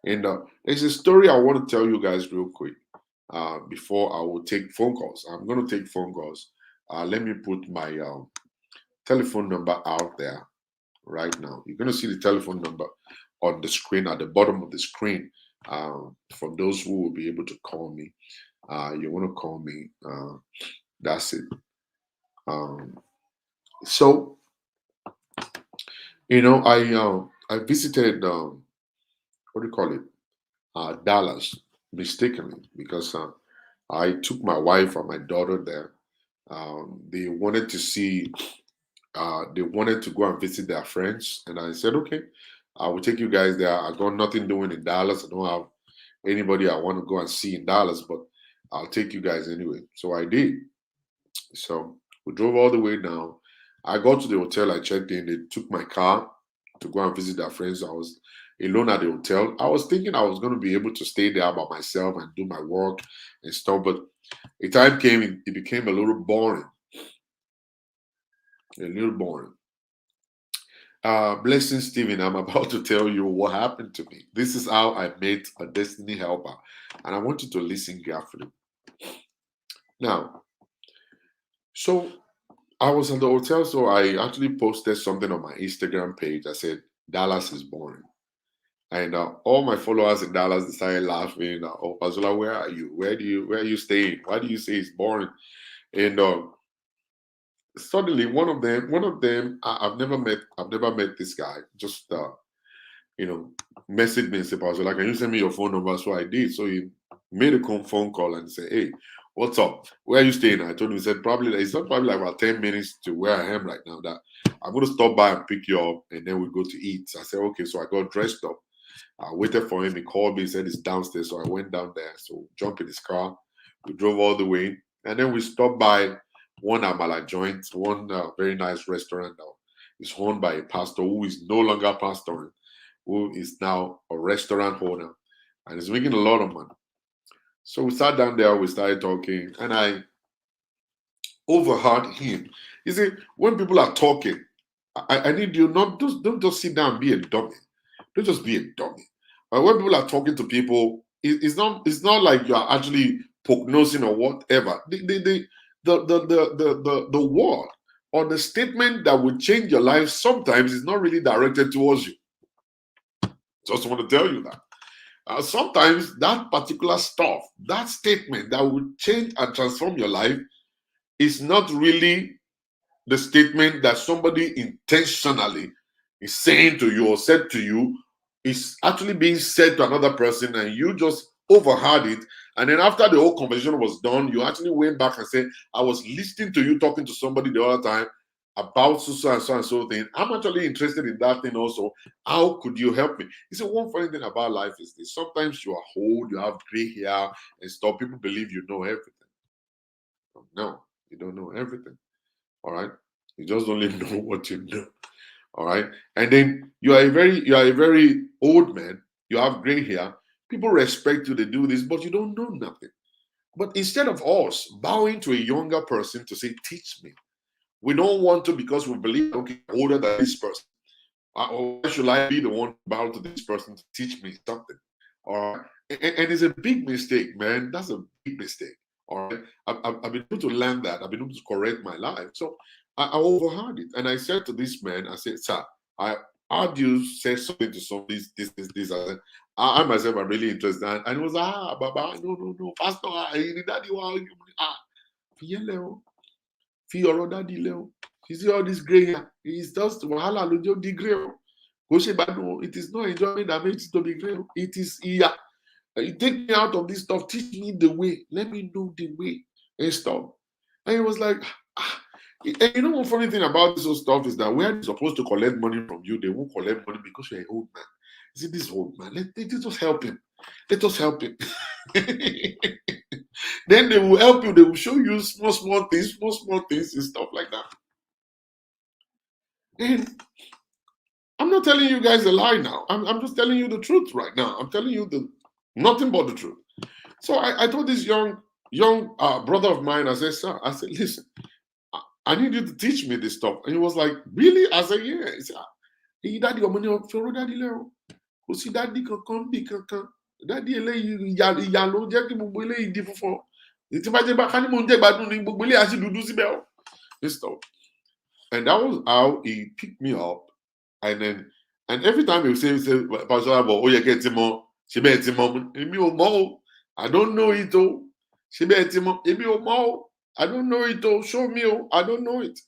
And there's a story I want to tell you guys real quick before I will take phone calls. I'm going to take phone calls. Let me put my telephone number out there right now. You're going to see the telephone number on the screen at the bottom of the screen. For those who will be able to call me, you want to call me. That's it. So I visited what do you call it? Dallas mistakenly because I took my wife and my daughter there. They wanted to see. They wanted to go and visit their friends, and I said, "Okay, I will take you guys there. I got nothing doing in Dallas. I don't have anybody I want to go and see in Dallas, but I'll take you guys anyway." So I did. So we drove all the way down. I got to the hotel. I checked in. They took my car to go and visit their friends. I was alone at the hotel. I was thinking I was going to be able to stay there by myself and do my work and stuff, but a time came. It became a little boring. A little boring. Blessing Stephen, I'm about to tell you what happened to me. This is how I met a destiny helper, and I want you to listen carefully. Now, so I was at the hotel, so I actually posted something on my Instagram page. I said, Dallas is boring. And all my followers in Dallas decided laughing. Oh, Pazola, where are you? Where are you staying? Why do you say it's boring? And suddenly one of them, I've never met this guy. Just messaged me and said, Pazola, can you send me your phone number? So I did. So he made a phone call and said, hey, what's up? Where are you staying? I told him, he said, it's not probably like about 10 minutes to where I am right now. That I'm going to stop by and pick you up and then we'll go to eat. So I said, okay. So I got dressed up. I waited for him. He called me, he said it's downstairs. So I went down there. So jumped in his car. We drove all the way. And then we stopped by one Amala joint, one very nice restaurant now. It's owned by a pastor who is no longer pastoring, who is now a restaurant owner and is making a lot of money. So we sat down there, we started talking, and I overheard him. You see, when people are talking, I need you don't just sit down and be a dummy. Don't just be a dummy. When people are talking to people, it's not like you are actually prognosing or whatever. The word or the statement that will change your life sometimes is not really directed towards you. Just want to tell you that. Sometimes that particular stuff, that statement that will change and transform your life is not really the statement that somebody intentionally is saying to you or said to you. Is actually being said to another person and you just overheard it. And then after the whole conversation was done, you actually went back and said, I was listening to you talking to somebody the other time about so and so thing. I'm actually interested in that thing also. How could you help me? You see, one funny thing about life is this. Sometimes you are old, you have gray hair and stuff. People believe you know everything. No, you don't know everything. All right? You just only know what you know. All right. And then you are a very old man, you have gray hair, people respect you, they do this, but you don't know nothing. But instead of us bowing to a younger person to say, teach me, we don't want to because we believe, okay, I'm older than this person. Or why should I be the one to bow to this person to teach me something? All right. And it's a big mistake, man. That's a big mistake. All right. I've been able to learn that. I've been able to correct my life. So I overheard it. And I said to this man, I said, sir, I heard you say something to somebody, this. I myself am really interested. And he was, Baba, no, Pastor, daddy, fi ọ̀rọ̀ daddy leo. You see all this gray hair. It's just wahala lojo di gray. It is not enjoyment that makes it to be gray. It is here. Take me out of this stuff. Teach me the way. Let me know the way and stuff. And he was like, And you know one funny thing about this whole stuff is that when they're supposed to collect money from you, they won't collect money because you're an old man. You see, this old man, let us help him. Let us help him. Then they will help you. They will show you small things, and stuff like that. And I'm not telling you guys a lie now. I'm just telling you the truth right now. I'm telling you nothing but the truth. So I told this young brother of mine, I said, sir, listen, I need you to teach me this stuff. And he was like, really? I said, yeah. He said, hey, daddy, I'm going to daddy leo. Kò sí daddy kankan bí kankan. Daddy eléyìí ìyá ló jẹ́ kí gbogbo eléyìí di funfun. Tí bá jẹ́ bá ká ní mò ń jẹ́ gbádùn ní gbogbo eléyìí á sì dúdú síbẹ̀ o. and stuff. And that was how he picked me up. And then, and every time he say, Pastor Abo, oh, you get him on, she bet him on, I don't know it, oh. She bet him on, I don't know it, oh. Show me, oh. I don't know it.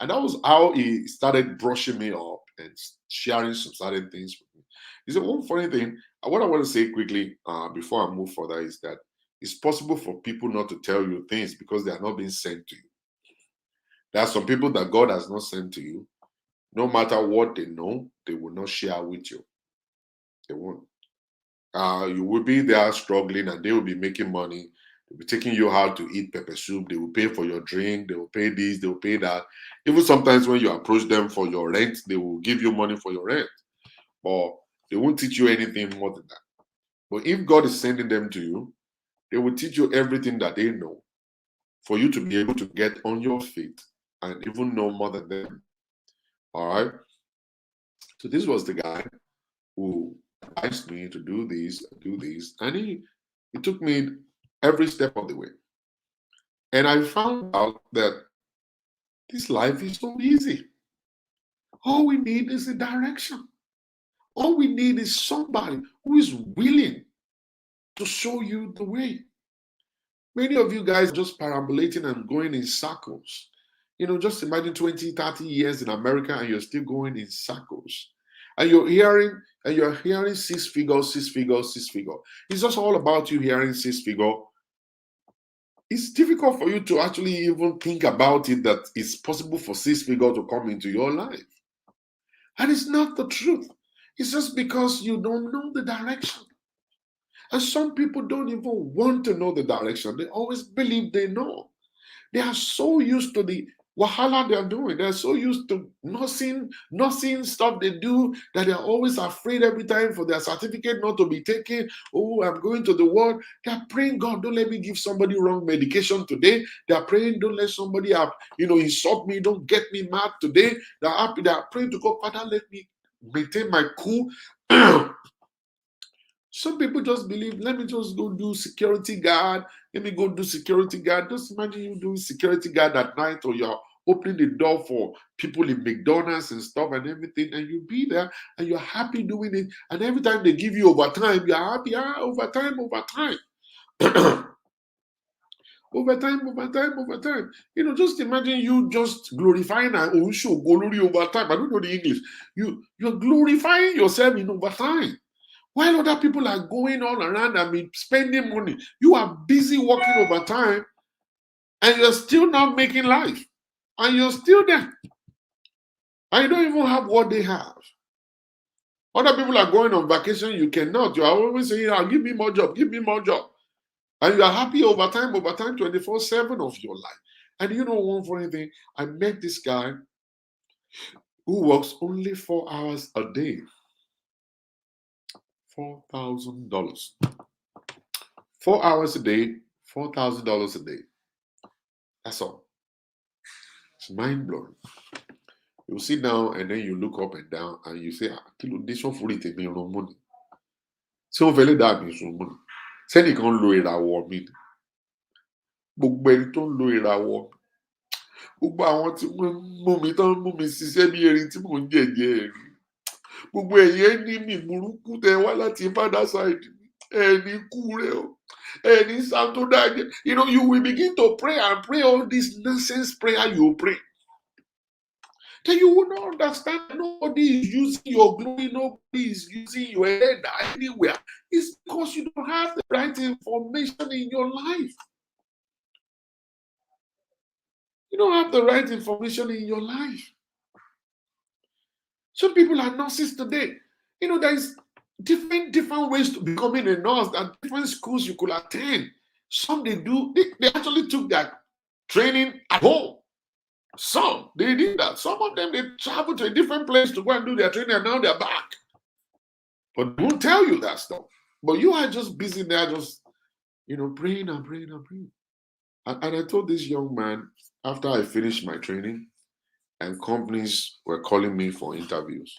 And that was how he started brushing me up and sharing some certain things with me. He said, one funny thing, what I want to say quickly before I move further is that it's possible for people not to tell you things because they are not being sent to you. There are some people that God has not sent to you. No matter what they know, they will not share with you. They won't. You will be there struggling and they will be making money. They'll be taking you out to eat pepper soup. They will pay for your drink. They will pay this. They will pay that. Even sometimes when you approach them for your rent, they will give you money for your rent. But they won't teach you anything more than that. But if God is sending them to you, they will teach you everything that they know for you to be able to get on your feet and even know more than them. All right. So this was the guy who advised me to do this, and he took me every step of the way. And I found out that this life is so easy. All we need is a direction. All we need is somebody who is willing to show you the way. Many of you guys are just perambulating and going in circles. Just imagine 20, 30 years in America and you're still going in circles. And you're hearing six figures, six figures, six figures. It's just all about you hearing six figure. It's difficult for you to actually even think about it that it's possible for six figure to come into your life. And it's not the truth. It's just because you don't know the direction. And some people don't even want to know the direction. They always believe they know. They are so used to the wahala they are doing. They're so used to nothing stuff they do that they're always afraid every time for their certificate not to be taken. Oh, I'm going to the world. They're praying, God, don't let me give somebody wrong medication today. They're praying, don't let somebody insult me, don't get me mad today. They're praying to God, Father, let me maintain my cool. Some people just believe, let me just go do security guard. Let me go do security guard. Just imagine you doing security guard at night, or you're opening the door for people in McDonald's and stuff and everything, and you be there and you're happy doing it. And every time they give you overtime, you're happy. Overtime. Overtime. Just imagine you just glorifying and show glory overtime. I don't know the English. You're glorifying yourself in overtime. While other people are going all around and spending money, you are busy working overtime and you're still not making life. And you're still there. And you don't even have what they have. Other people are going on vacation, you cannot. You are always saying, give me more job, give me more job. And you are happy overtime 24/7 of your life. And you know one funny thing? I met this guy who works only 4 hours a day. $4,000. 4 hours a day, $4,000 a day. That's all. It's mind blowing. You sit down and then you look up and down and you say, this one for it me no money. So very that means no money. Sẹ́ni kan lo ìràwọ̀ mi. Gbogbo ẹni tó ń lo ìràwọ̀. Gbogbo àwọn tí wọ́n mú mi tán mú mi ṣiṣẹ́ bí erin tí mò ń jẹ̀jẹ̀ ẹ̀rí. Gbogbo ẹ̀yẹ́ ní mi burúkú tẹ wá láti father side. Ẹni kú rẹ o. Ẹni sáà tó dájẹ́. You will begin to pray and pray all this nonsense prayer you pray. Then you will not understand that nobody is using your glory, nobody is using your head anywhere. It's because you don't have the right information in your life. You don't have the right information in your life. Some people are nurses today. There is different ways to becoming a nurse. There are different schools you could attend. Some they actually took their training at home. Some, they did that. Some of them, they travel to a different place to go and do their training, and now they're back. But they won't tell you that stuff. But you are just busy there, just, praying and praying and praying. And I told this young man, after I finished my training, and companies were calling me for interviews,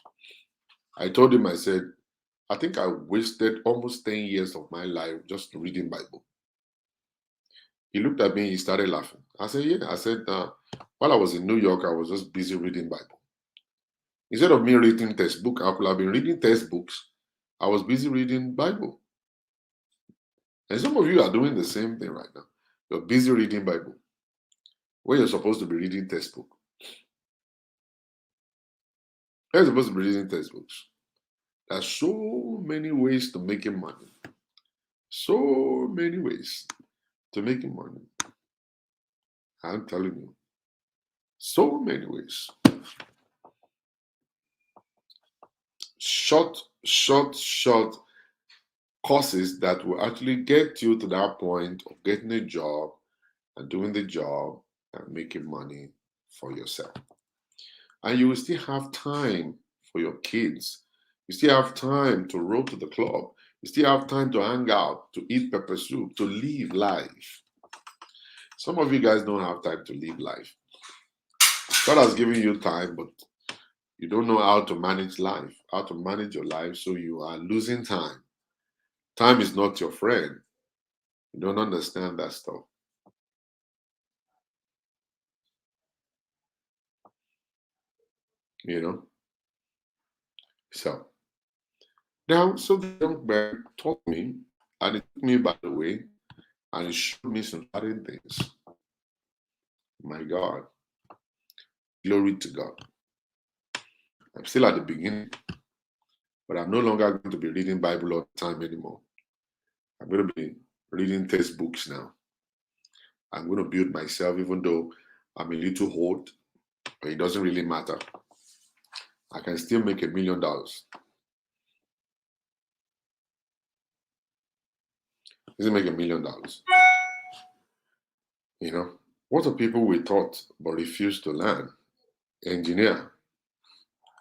I told him, I said, I think I wasted almost 10 years of my life just reading Bible. He looked at me, he started laughing. I said, yeah. I said, while I was in New York, I was just busy reading Bible. Instead of me reading textbook, I could have been reading textbooks. I was busy reading Bible. And some of you are doing the same thing right now. You're busy reading Bible, where you're supposed to be reading textbook. You're supposed to be reading textbooks. There's so many ways to making money. So many ways to making money. I'm telling you. So many ways. Short courses that will actually get you to that point of getting a job and doing the job and making money for yourself. And you will still have time for your kids. You still have time to roll to the club. You still have time to hang out, to eat pepper soup, to live life. Some of you guys don't have time to live life. God has given you time, but you don't know how to manage life, how to manage your life, so you are losing time. Time is not your friend. You don't understand that stuff. You know? So now, so the young man taught me, and it took me by the way, and it showed me some certain things. My God, glory to God. I'm still at the beginning, but I'm no longer going to be reading Bible all the time anymore. I'm going to be reading textbooks now. I'm going to build myself, even though I'm a little old, but it doesn't really matter. I can still make $1 million. Doesn't make $1 million. You know, what are people we taught but refuse to learn? Engineer.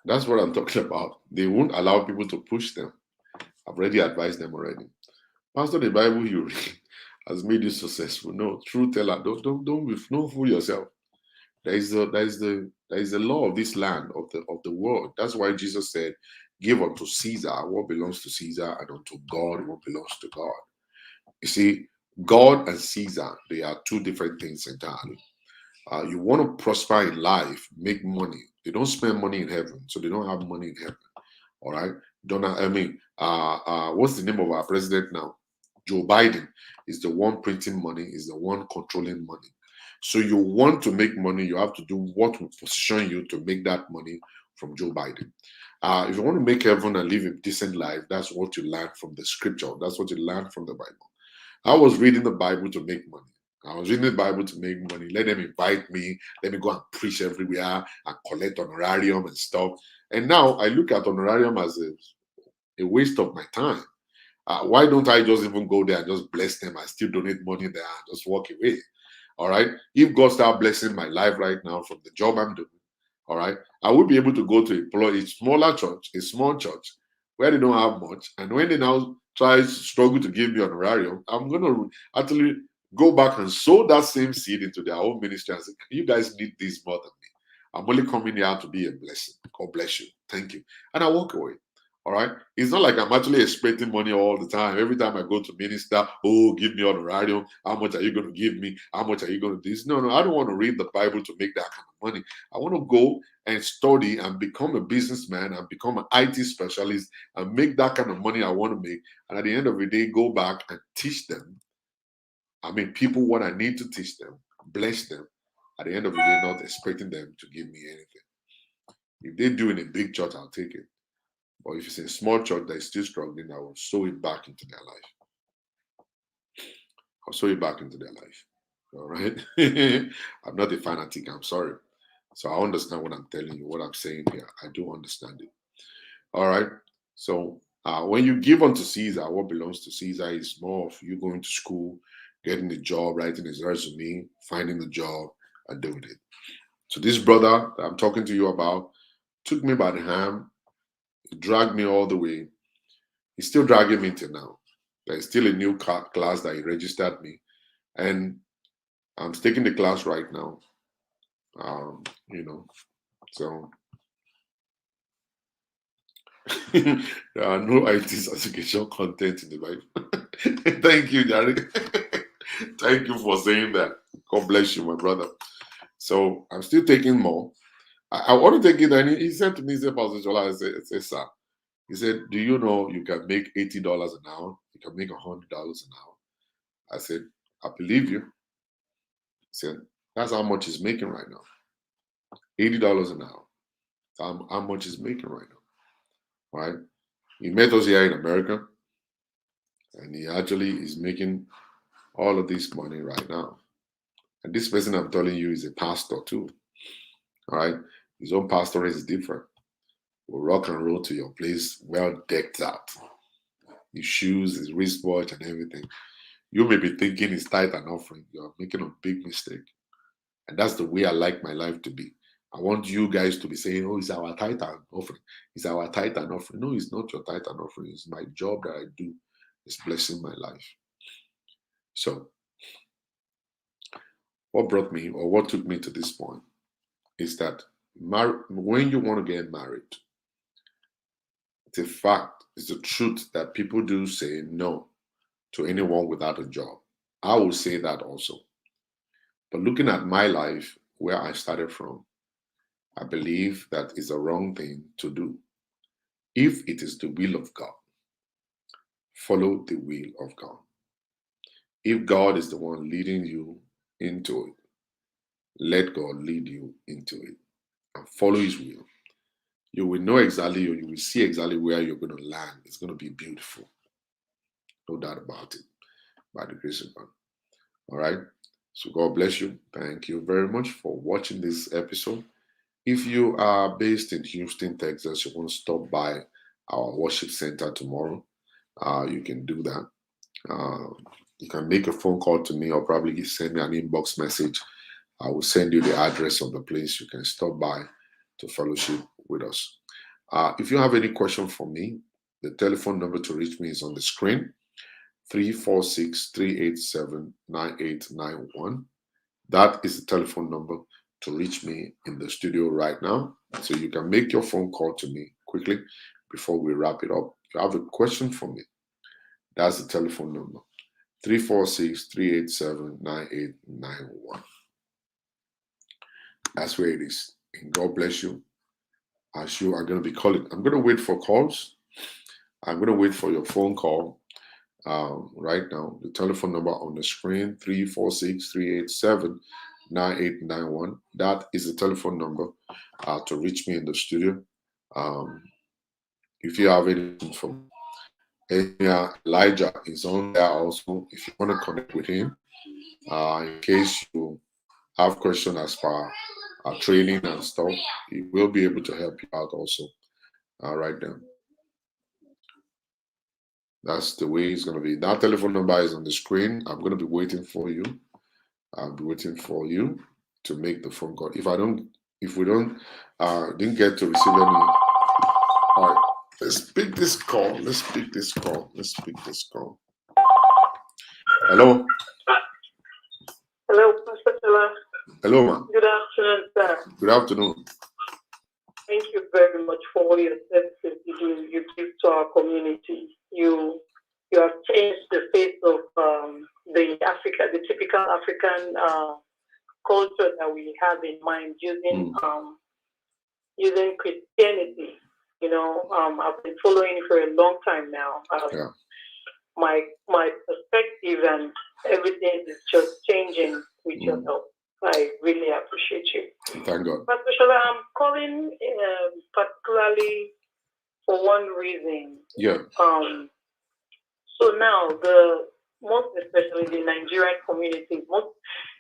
That's what I'm talking about. They won't allow people to push them. I've already advised them already. Pastor, the Bible you read has made you successful. No, true teller. Don't fool yourself. There is the law of this land of the world. That's why Jesus said, "Give unto Caesar what belongs to Caesar, and unto God what belongs to God." You see, God and Caesar, they are two different things entirely. You want to prosper in life, make money. They don't spend money in heaven, so they don't have money in heaven. All right. Donald, I mean, what's the name of our president now? Joe Biden is the one printing money, is the one controlling money. So you want to make money, you have to do what will position you to make that money from Joe Biden. If you want to make heaven and live a decent life, that's what you learn from the scripture. That's what you learn from the Bible. I was reading the Bible to make money. I was reading the Bible to make money. Let them invite me. Let me go and preach everywhere and collect honorarium and stuff. And now I look at honorarium as a waste of my time. Why don't I just even go there and just bless them? I still donate money there and just walk away. All right. If God start blessing my life right now from the job I'm doing, all right, I will be able to go to a smaller church, a small church where they don't have much. And when they now try to struggle to give me honorarium, I'm going to actually go back and sow that same seed into their own ministry and say, you guys need this more than me. I'm only coming here to be a blessing. God bless you. Thank you. And I walk away. All right. It's not like I'm actually expecting money all the time. Every time I go to minister, oh, give me honorarium. How much are you going to give me? How much are you going to do this? No, I don't want to read the Bible to make that kind of money. I want to go and study and become a businessman and become an IT specialist and make that kind of money I want to make. And at the end of the day, go back and teach them. I mean, people what I need to teach them, bless them. At the end of the day, not expecting them to give me anything. If they do in a big church, I'll take it. But if it's a small church that is still struggling, I will sow it back into their life. I'll sow it back into their life. All right. I'm not a fanatic. I'm sorry. So I understand what I'm telling you, what I'm saying here. I do understand it. All right. So when you give unto Caesar, what belongs to Caesar is more of you going to school, getting the job, writing his resume, finding the job, and doing it. So this brother that I'm talking to you about took me by the hand, he dragged me all the way. He's still dragging me till now. There's still a new class that he registered me, and I'm taking the class right now. You know, so there are no IT certification content in the Bible. Thank you, Jerry. Thank you for saying that. God bless you, my brother. So I'm still taking more. I want to take it, and he said to me, he said, Pastor Jola, I said, sir, he said, do you know you can make $80 an hour? You can make $100 an hour. I said, I believe you. He said, that's how much he's making right now. $80 an hour. That's how much he's making right now. Right? He met us here in America, and he actually is making all of this money right now. And this person I'm telling you is a pastor too. All right. His own pastor is different. Will rock and roll to your place, well decked out. His shoes, his wristwatch, and everything. You may be thinking it's tithe and offering. You're making a big mistake. And that's the way I like my life to be. I want you guys to be saying, oh, it's our tithe and offering. It's our tithe and offering. No, it's not your tithe and offering. It's my job that I do. It's blessing my life. So, what brought me or what took me to this point is that when you want to get married, it's a fact, it's the truth that people do say no to anyone without a job. I will say that also. But looking at my life, where I started from, I believe that is a wrong thing to do. If it is the will of God, follow the will of God. If God is the one leading you into it, let God lead you into it and follow His will. You will know exactly, or you will see exactly where you're going to land. It's going to be beautiful. No doubt about it, by the grace of God. All right. So God bless you. Thank you very much for watching this episode. If you are based in Houston, Texas, you want to stop by our worship center tomorrow, you can do that. You can make a phone call to me or probably send me an inbox message. I will send you the address of the place you can stop by to fellowship with us. If you have any question for me, the telephone number to reach me is on the screen, 346-387-9891. That is the telephone number to reach me in the studio right now. So you can make your phone call to me quickly before we wrap it up. If you have a question for me, that's the telephone number, 346-387-9891. That's where it is. And God bless you. As you are going to be calling, I'm going to wait for calls. I'm going to wait for your phone call right now. The telephone number on the screen, 346-387-9891. That is the telephone number to reach me in the studio. If you have anything for me, Elijah is on there also. If you want to connect with him, in case you have questions as far training and stuff, he will be able to help you out also. Right then. That's the way it's going to be. That telephone number is on the screen. I'm going to be waiting for you. I'll be waiting for you to make the phone call. If we don't didn't get to receive any. All right, let's pick this call. Let's pick this call. Hello. Hello, Pastor Stella. Hello, ma'am. Good afternoon, sir. Good afternoon. Thank you very much for all your services you give to our community. You have changed the face of the typical African culture that we have in mind using Christianity. I've been following you for a long time now. Yeah. My perspective and everything is just changing with your help. I really appreciate you. Thank God. Pastor Shola, I'm calling particularly for one reason. Yeah. So now, most especially the Nigerian community,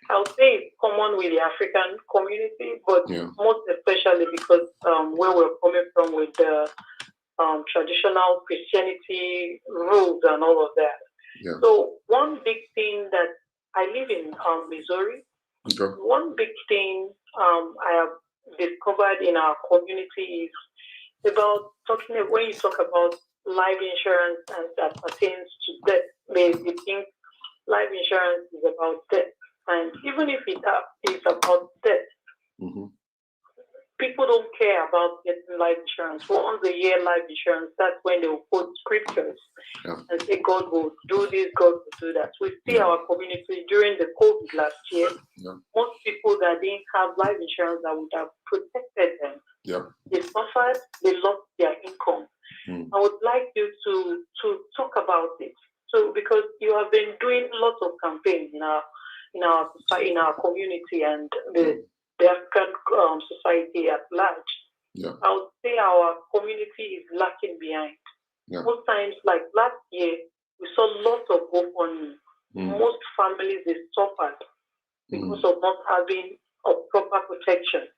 I'll say it's common with the African community, but most especially because where we're coming from with the traditional Christianity rules and all of that. Yeah. So one big thing that I live in Missouri. Okay. One big thing I have discovered in our community is about when you talk about life insurance and that pertains to death. They think life insurance is about death, and even if it's about death, people don't care about getting life insurance. Once a year life insurance, that's when they will quote scriptures and say God will do this, God will do that. We see our community during the COVID last year. Most people that didn't have life insurance that would have protected them, they suffered, they lost their income. I would like you to talk about it. So because you have been doing lots of campaigns in our community and the African society at large, I would say our community is lacking behind. Most times, like last year, we saw lots of GoFundMe. Most families, they suffered because of not having a proper protection.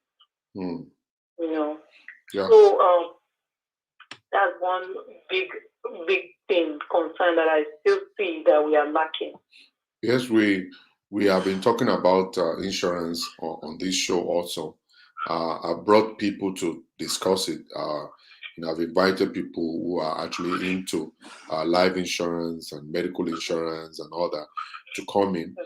So that's one big thing, concern that I still see that we are lacking. Yes, we have been talking about insurance on this show also. I brought people to discuss it. I've invited people who are actually into life insurance and medical insurance and all that to come in.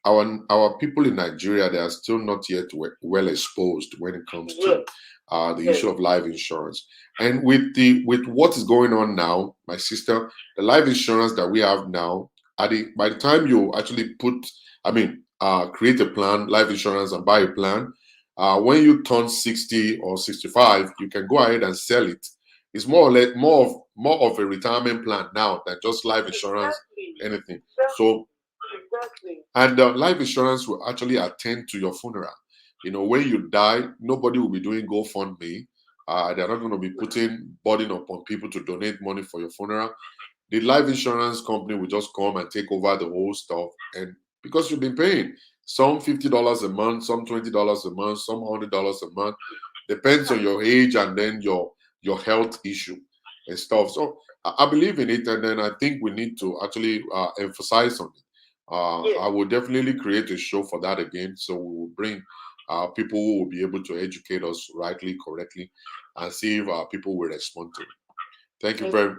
Our people in Nigeria, they are still not yet well exposed when it comes to the issue of life insurance. And with what is going on now, my sister, the life insurance that we have now, by the time you actually create a plan, life insurance, and buy a plan, when you turn 60 or 65, you can go ahead and sell it. It's more or less more of a retirement plan now than just life insurance, anything. So, and life insurance will actually attend to your funeral. When you die, nobody will be doing GoFundMe. They're not going to be putting burden upon people to donate money for your funeral. The life insurance company will just come and take over the whole stuff. And because you've been paying some $50 a month, some $20 a month, some $100 a month, depends on your age and then your health issue and stuff. So I believe in it, and then I think we need to actually emphasize on it. I will definitely create a show for that again. So we will bring people who will be able to educate us rightly, correctly, and see if people will respond to it. Thank you very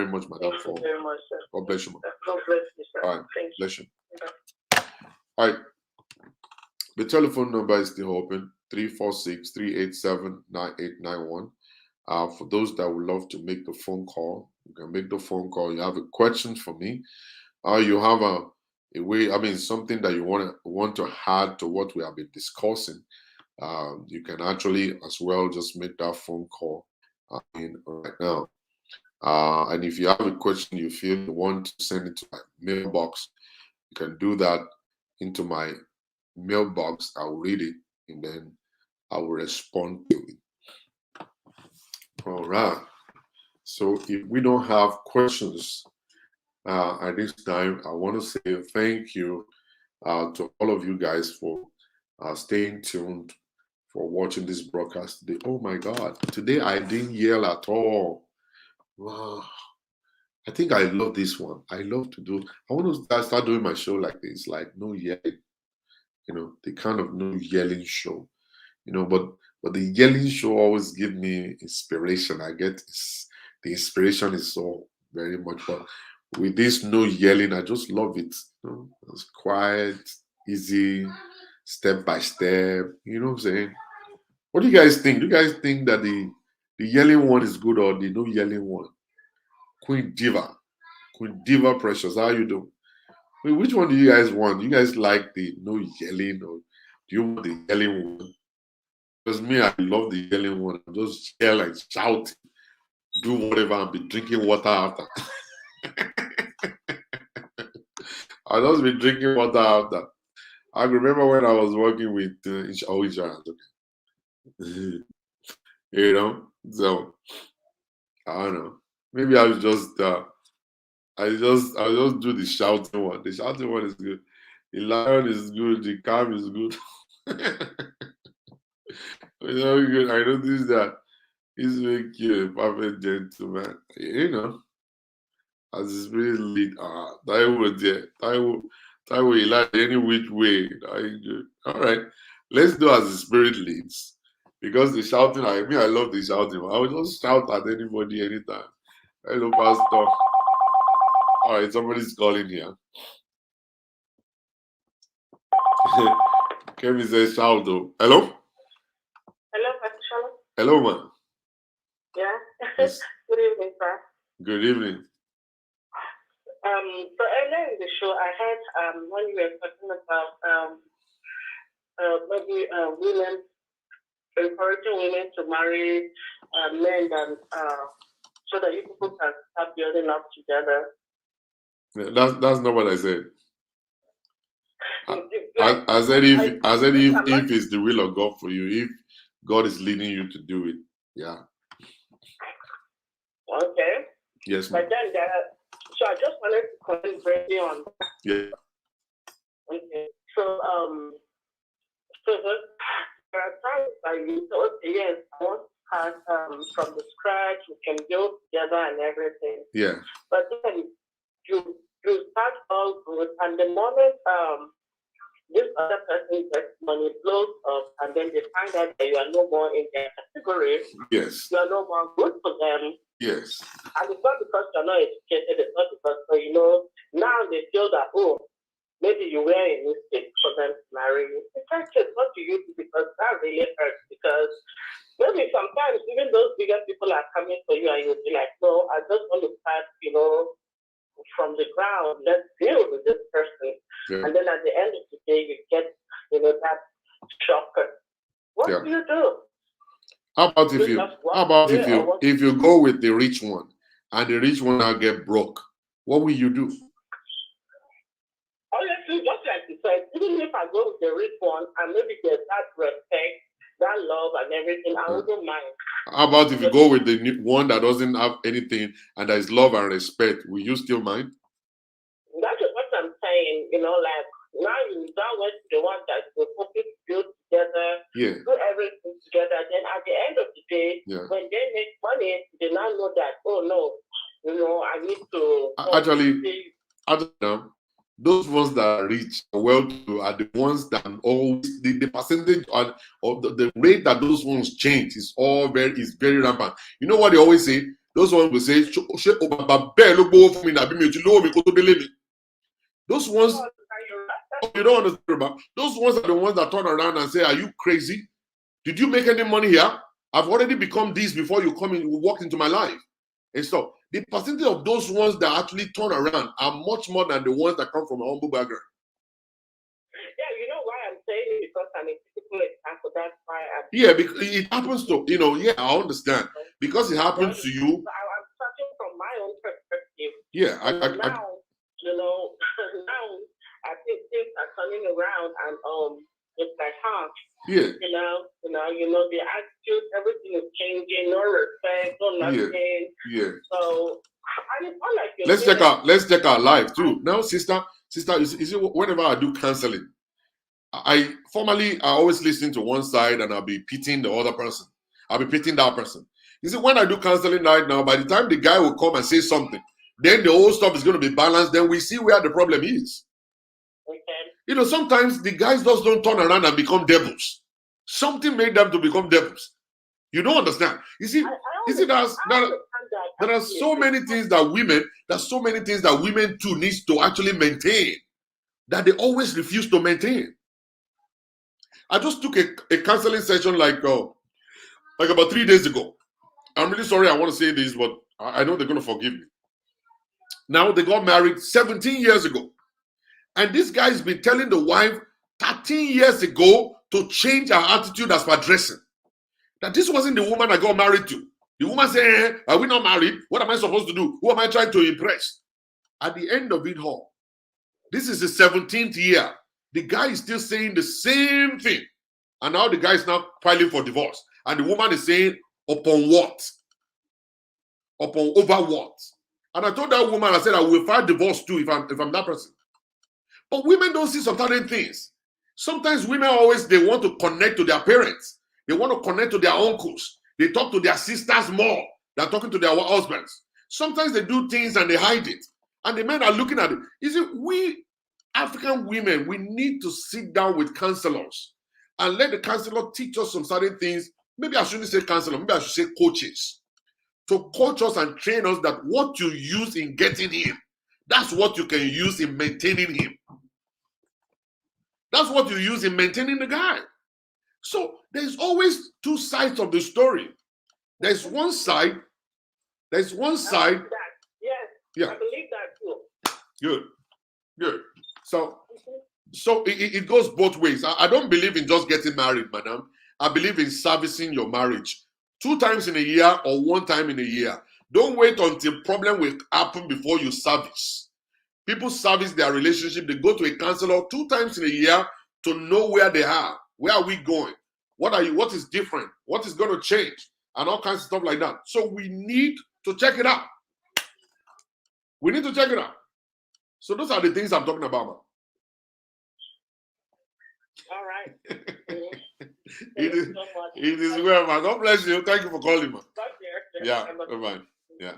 much, madam. Thank you very much, sir. God bless you. God bless you, sir. All right. Thank bless you. Yeah. All right. The telephone number is still open, 346-387-9891. For those that would love to make the phone call, you can make the phone call. You have a question for me, you have a way, something that you want to add to what we have been discussing, you can actually as well just make that phone call in right now. And if you have a question you feel you want to send it to my mailbox, you can do that into my mailbox. I will read it and then I will respond to it. All right. So if we don't have questions at this time, I want to say thank you to all of you guys for staying tuned, for watching this broadcast today. Oh my God, today I didn't yell at all. Wow. I think I love this one. I love to do, I want to start doing my show like this, like no yelling, the kind of no yelling show, but the yelling show always give me inspiration. I get the inspiration is so very much, but with this no yelling, I just love it. It's quiet, easy, step by step. You know what I'm saying? What do you guys think? Do you guys think that the yelling one is good or the no yelling one? Queen Diva Precious, how you doing? Wait, which one do you guys want? You guys like the no yelling or do you want the yelling one? Because me, I love the yelling one. I just yell and shout, do whatever, and be drinking water after. I'll just be drinking water after. I remember when I was working with insurance. So I don't know. Maybe I was just I just do the shouting one. The shouting one is good. The lion is good. The calm is good. Good. I noticed that he's make you a perfect gentleman. As his spirit lead. Taiwo, he like any which way. All right, let's do as the spirit leads. Because the shouting, I love the shouting. I will just shout at anybody anytime. Hello, Pastor. All right, somebody's calling here. Kemi says shout though. Hello? Hello, man. Yeah. Yes. Good evening, sir. Good evening. So earlier in the show, I heard when you were talking about maybe women encouraging women to marry men and so that you people can start building up together. That's not what I said. I said if it's the will of God for you, if God is leading you to do it, yeah. Okay. Yes, ma'am. But then so I just wanted to comment briefly on that. Yeah. Okay. So there are times that you thought, yes, I want to start from the scratch, we can build together and everything. Yeah. But then you start all good, and the moment this other person gets money, blows up, and then they find out that you are no more in their category. Yes. You are no more good for them. Yes. And it's not because you're not educated, it's not because, now they feel that, maybe you were a mistake for them to marry you. In fact, it's not to you because that really hurts. Because maybe sometimes even those bigger people are coming for you and you'll be like, no, I just want to start, from the ground. Let's deal with this person. Yeah. And then at the end of the day, you get, that shocker. What do you do? How about if you go with the rich one and the rich one now get broke? What will you do? Honestly, just like you said, even if I go with the rich one and maybe there's that respect, that love and everything, I wouldn't mind. How about if you go with the one that doesn't have anything and there is love and respect? Will you still mind? That's what I'm saying. Like now you don't want the one that will focus, build together, do everything together. Then at the end of the day, when they make money, they now know that, oh no, I need to actually, those ones that are rich and well-to-do are the ones that always the percentage of the rate that those ones change is very rampant. You know what they always say? Those ones will say, those ones, you don't understand about. Those ones are the ones that turn around and say, are you crazy? Did you make any money here? I've already become this before you walked into my life. And so the percentage of those ones that actually turn around are much more than the ones that come from a humble background. Yeah, you know why I'm saying it? Because I'm a typical example. That's why because it happens to, I understand. Because it happens to you. I'm starting from my own perspective. Yeah, now, now I think things are turning around and it's like, yeah. The attitude, everything is changing, no respect, no nothing. Yeah. So and it's not like let's check our life too. Now, sister, you see, whenever I do counseling, I always listen to one side and I'll be pitying the other person. I'll be pitying that person. You see, when I do counseling right now, by the time the guy will come and say something, then the whole stuff is going to be balanced. Then we see where the problem is. Okay. Sometimes the guys just don't turn around and become devils. Something made them to become devils. You don't understand. You see, there are so many things that women too needs to actually maintain that they always refuse to maintain. I just took a counseling session like about 3 days ago. I'm really sorry I want to say this, but I know they're going to forgive me. Now, they got married 17 years ago. And this guy's been telling the wife 13 years ago to change her attitude as per dressing. That this wasn't the woman I got married to. The woman said, are we not married? What am I supposed to do? Who am I trying to impress? At the end of it all, this is the 17th year. The guy is still saying the same thing. And now the guy is now filing for divorce. And the woman is saying, upon what? Upon over what? And I told that woman, I said, I will file divorce too if I'm that person. But women don't see some certain things. Sometimes women they want to connect to their parents. They want to connect to their uncles. They talk to their sisters more than talking to their husbands. Sometimes they do things and they hide it. And the men are looking at it. You see, we African women, we need to sit down with counselors and let the counselor teach us some certain things. Maybe I shouldn't say counselor, maybe I should say coaches. To coach us and train us that what you use in getting him, that's what you can use in maintaining him. That's what you use in maintaining the guy. So there's always two sides of the story. There's one side. There's one side. Yes. Yeah. I believe that too. Good. Good. So it goes both ways. I don't believe in just getting married, madam. I believe in servicing your marriage 2 times in a year or 1 time in a year. Don't wait until problem will happen before you service. People service their relationship. They go to a counselor 2 times in a year to know where they are. Where are we going? What is different? What is going to change? And all kinds of stuff like that. So we need to check it out. We need to check it out. So those are the things I'm talking about. All right. It is well, man. God bless you. Thank you for calling, man. Yeah, bye-bye. Yeah.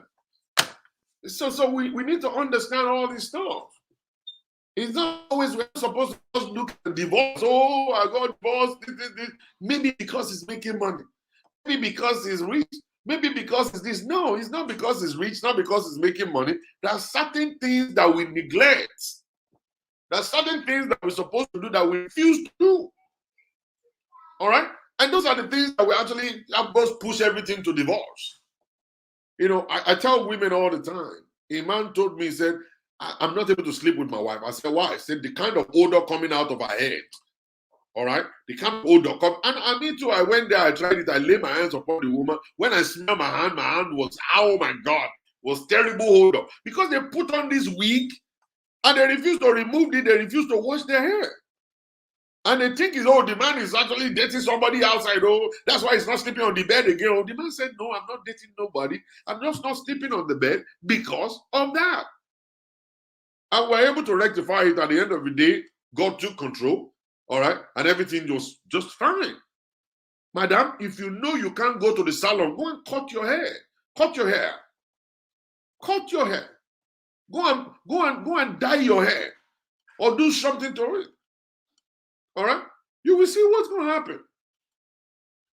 So we need to understand all this stuff. It's not always we're supposed to just look at divorce. Oh, I got divorced. This. Maybe because he's making money. Maybe because he's rich. Maybe because it's this. No, it's not because he's rich, not because he's making money. There are certain things that we neglect. There are certain things that we're supposed to do that we refuse to do. All right? And those are the things that we actually have us push everything to divorce. You know, I tell women all the time. A man told me, he said, I'm not able to sleep with my wife. I said, why? I said, the kind of odor coming out of her head. All right? The kind of odor. And me too, I went there, I tried it, I laid my hands upon the woman. When I smelled my hand was, oh my God, was terrible odor. Because they put on this wig and they refuse to remove it, they refuse to wash their hair. And they think, the man is actually dating somebody outside. Oh, that's why he's not sleeping on the bed again. Oh, the man said, no, I'm not dating nobody. I'm just not sleeping on the bed because of that. And we're able to rectify it at the end of the day. God took control, all right? And everything was just fine. Madam, if you know you can't go to the salon, go and cut your hair. Cut your hair. Cut your hair. Go and dye your hair. Or do something to it. All right? You will see what's going to happen.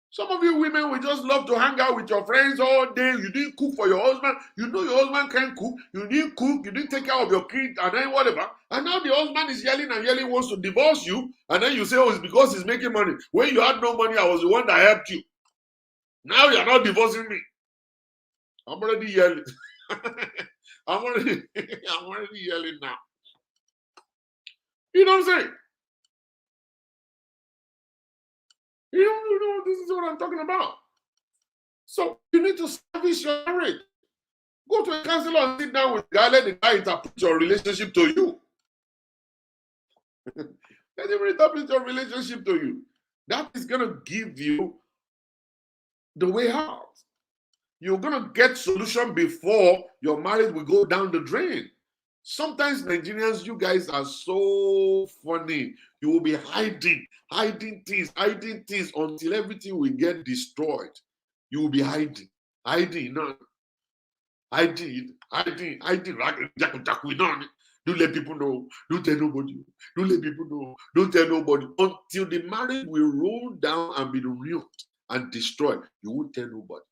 Some of you women will just love to hang out with your friends all day. You didn't cook for your husband. You know your husband can't cook. You didn't cook. You didn't take care of your kids and then whatever. And now the husband is yelling and yelling, wants to divorce you. And then you say, oh, it's because he's making money. When you had no money, I was the one that helped you. Now you're not divorcing me. I'm already yelling. I'm already yelling now. You know what I'm saying? You know, this is what I'm talking about. So you need to service your marriage. Go to a counselor and sit down with the guy. Let the guy interpret your relationship to you. Let him interpret your relationship to you. That is going to give you the way out. You're going to get solution before your marriage will go down the drain. Sometimes Nigerians, you guys are so funny. You will be hiding things until everything will get destroyed. You will be hiding. No. Hiding. Don't let people know. Don't tell nobody. Don't let people know. Don't tell nobody. Until the marriage will roll down and be ruined and destroyed, you won't tell nobody.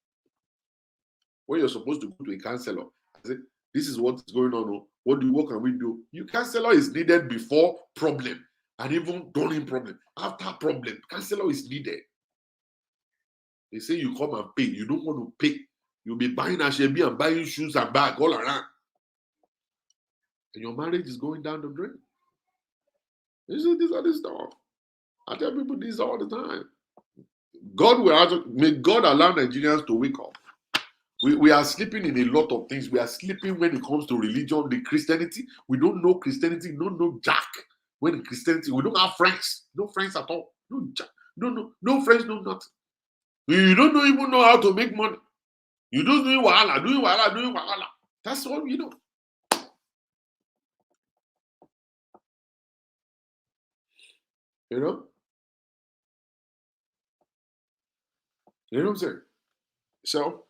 When you're supposed to go to a counselor, I say, this is what is going on. What can we do? Your counselor is needed before problem and even during problem. After problem, counselor is needed. They say you come and pay. You don't want to pay. You'll be buying Ashebi and buying shoes and bag all around. And your marriage is going down the drain. These are the stuff. I tell people this all the time. May God allow Nigerians to wake up. We are sleeping in a lot of things. We are sleeping when it comes to religion, the Christianity. We don't know Christianity, don't know Jack. When in Christianity, we don't have friends. No friends at all. No Jack. No friends, no nothing. You don't even know how to make money. You don't doing wahala. That's all you know. You know? You know what I'm saying? So,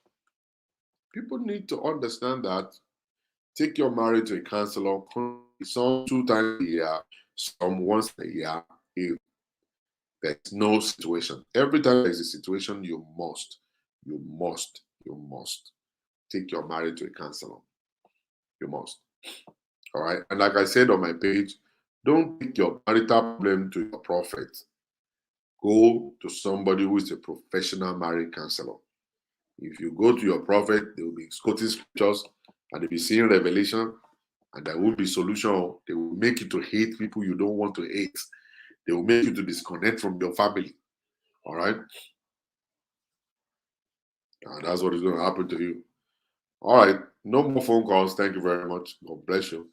people need to understand that. Take your marriage to a counselor, some 2 times a year, some once a year, if there's no situation. Every time there's a situation, you must take your marriage to a counselor. You must. All right. And like I said on my page, don't take your marital problem to your prophet. go to somebody who is a professional marriage counselor. If you go to your prophet, they will be quoting scriptures and they'll be seeing revelation, and there will be solution. They will make you to hate people you don't want to hate. They will make you to disconnect from your family. All right? And that's what is going to happen to you. All right. No more phone calls. Thank you very much. God bless you.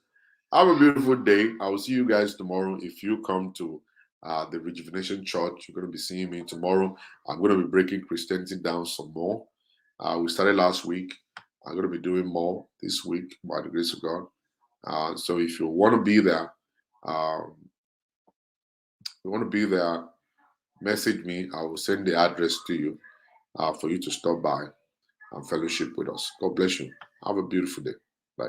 Have a beautiful day. I will see you guys tomorrow. If you come to the Rejuvenation Church, you're going to be seeing me tomorrow. I'm going to be breaking Christianity down some more. We started last week. I'm going to be doing more this week by the grace of God. So if you want to be there, message me. I will send the address to you for you to stop by and fellowship with us. God bless you. Have a beautiful day. Bye.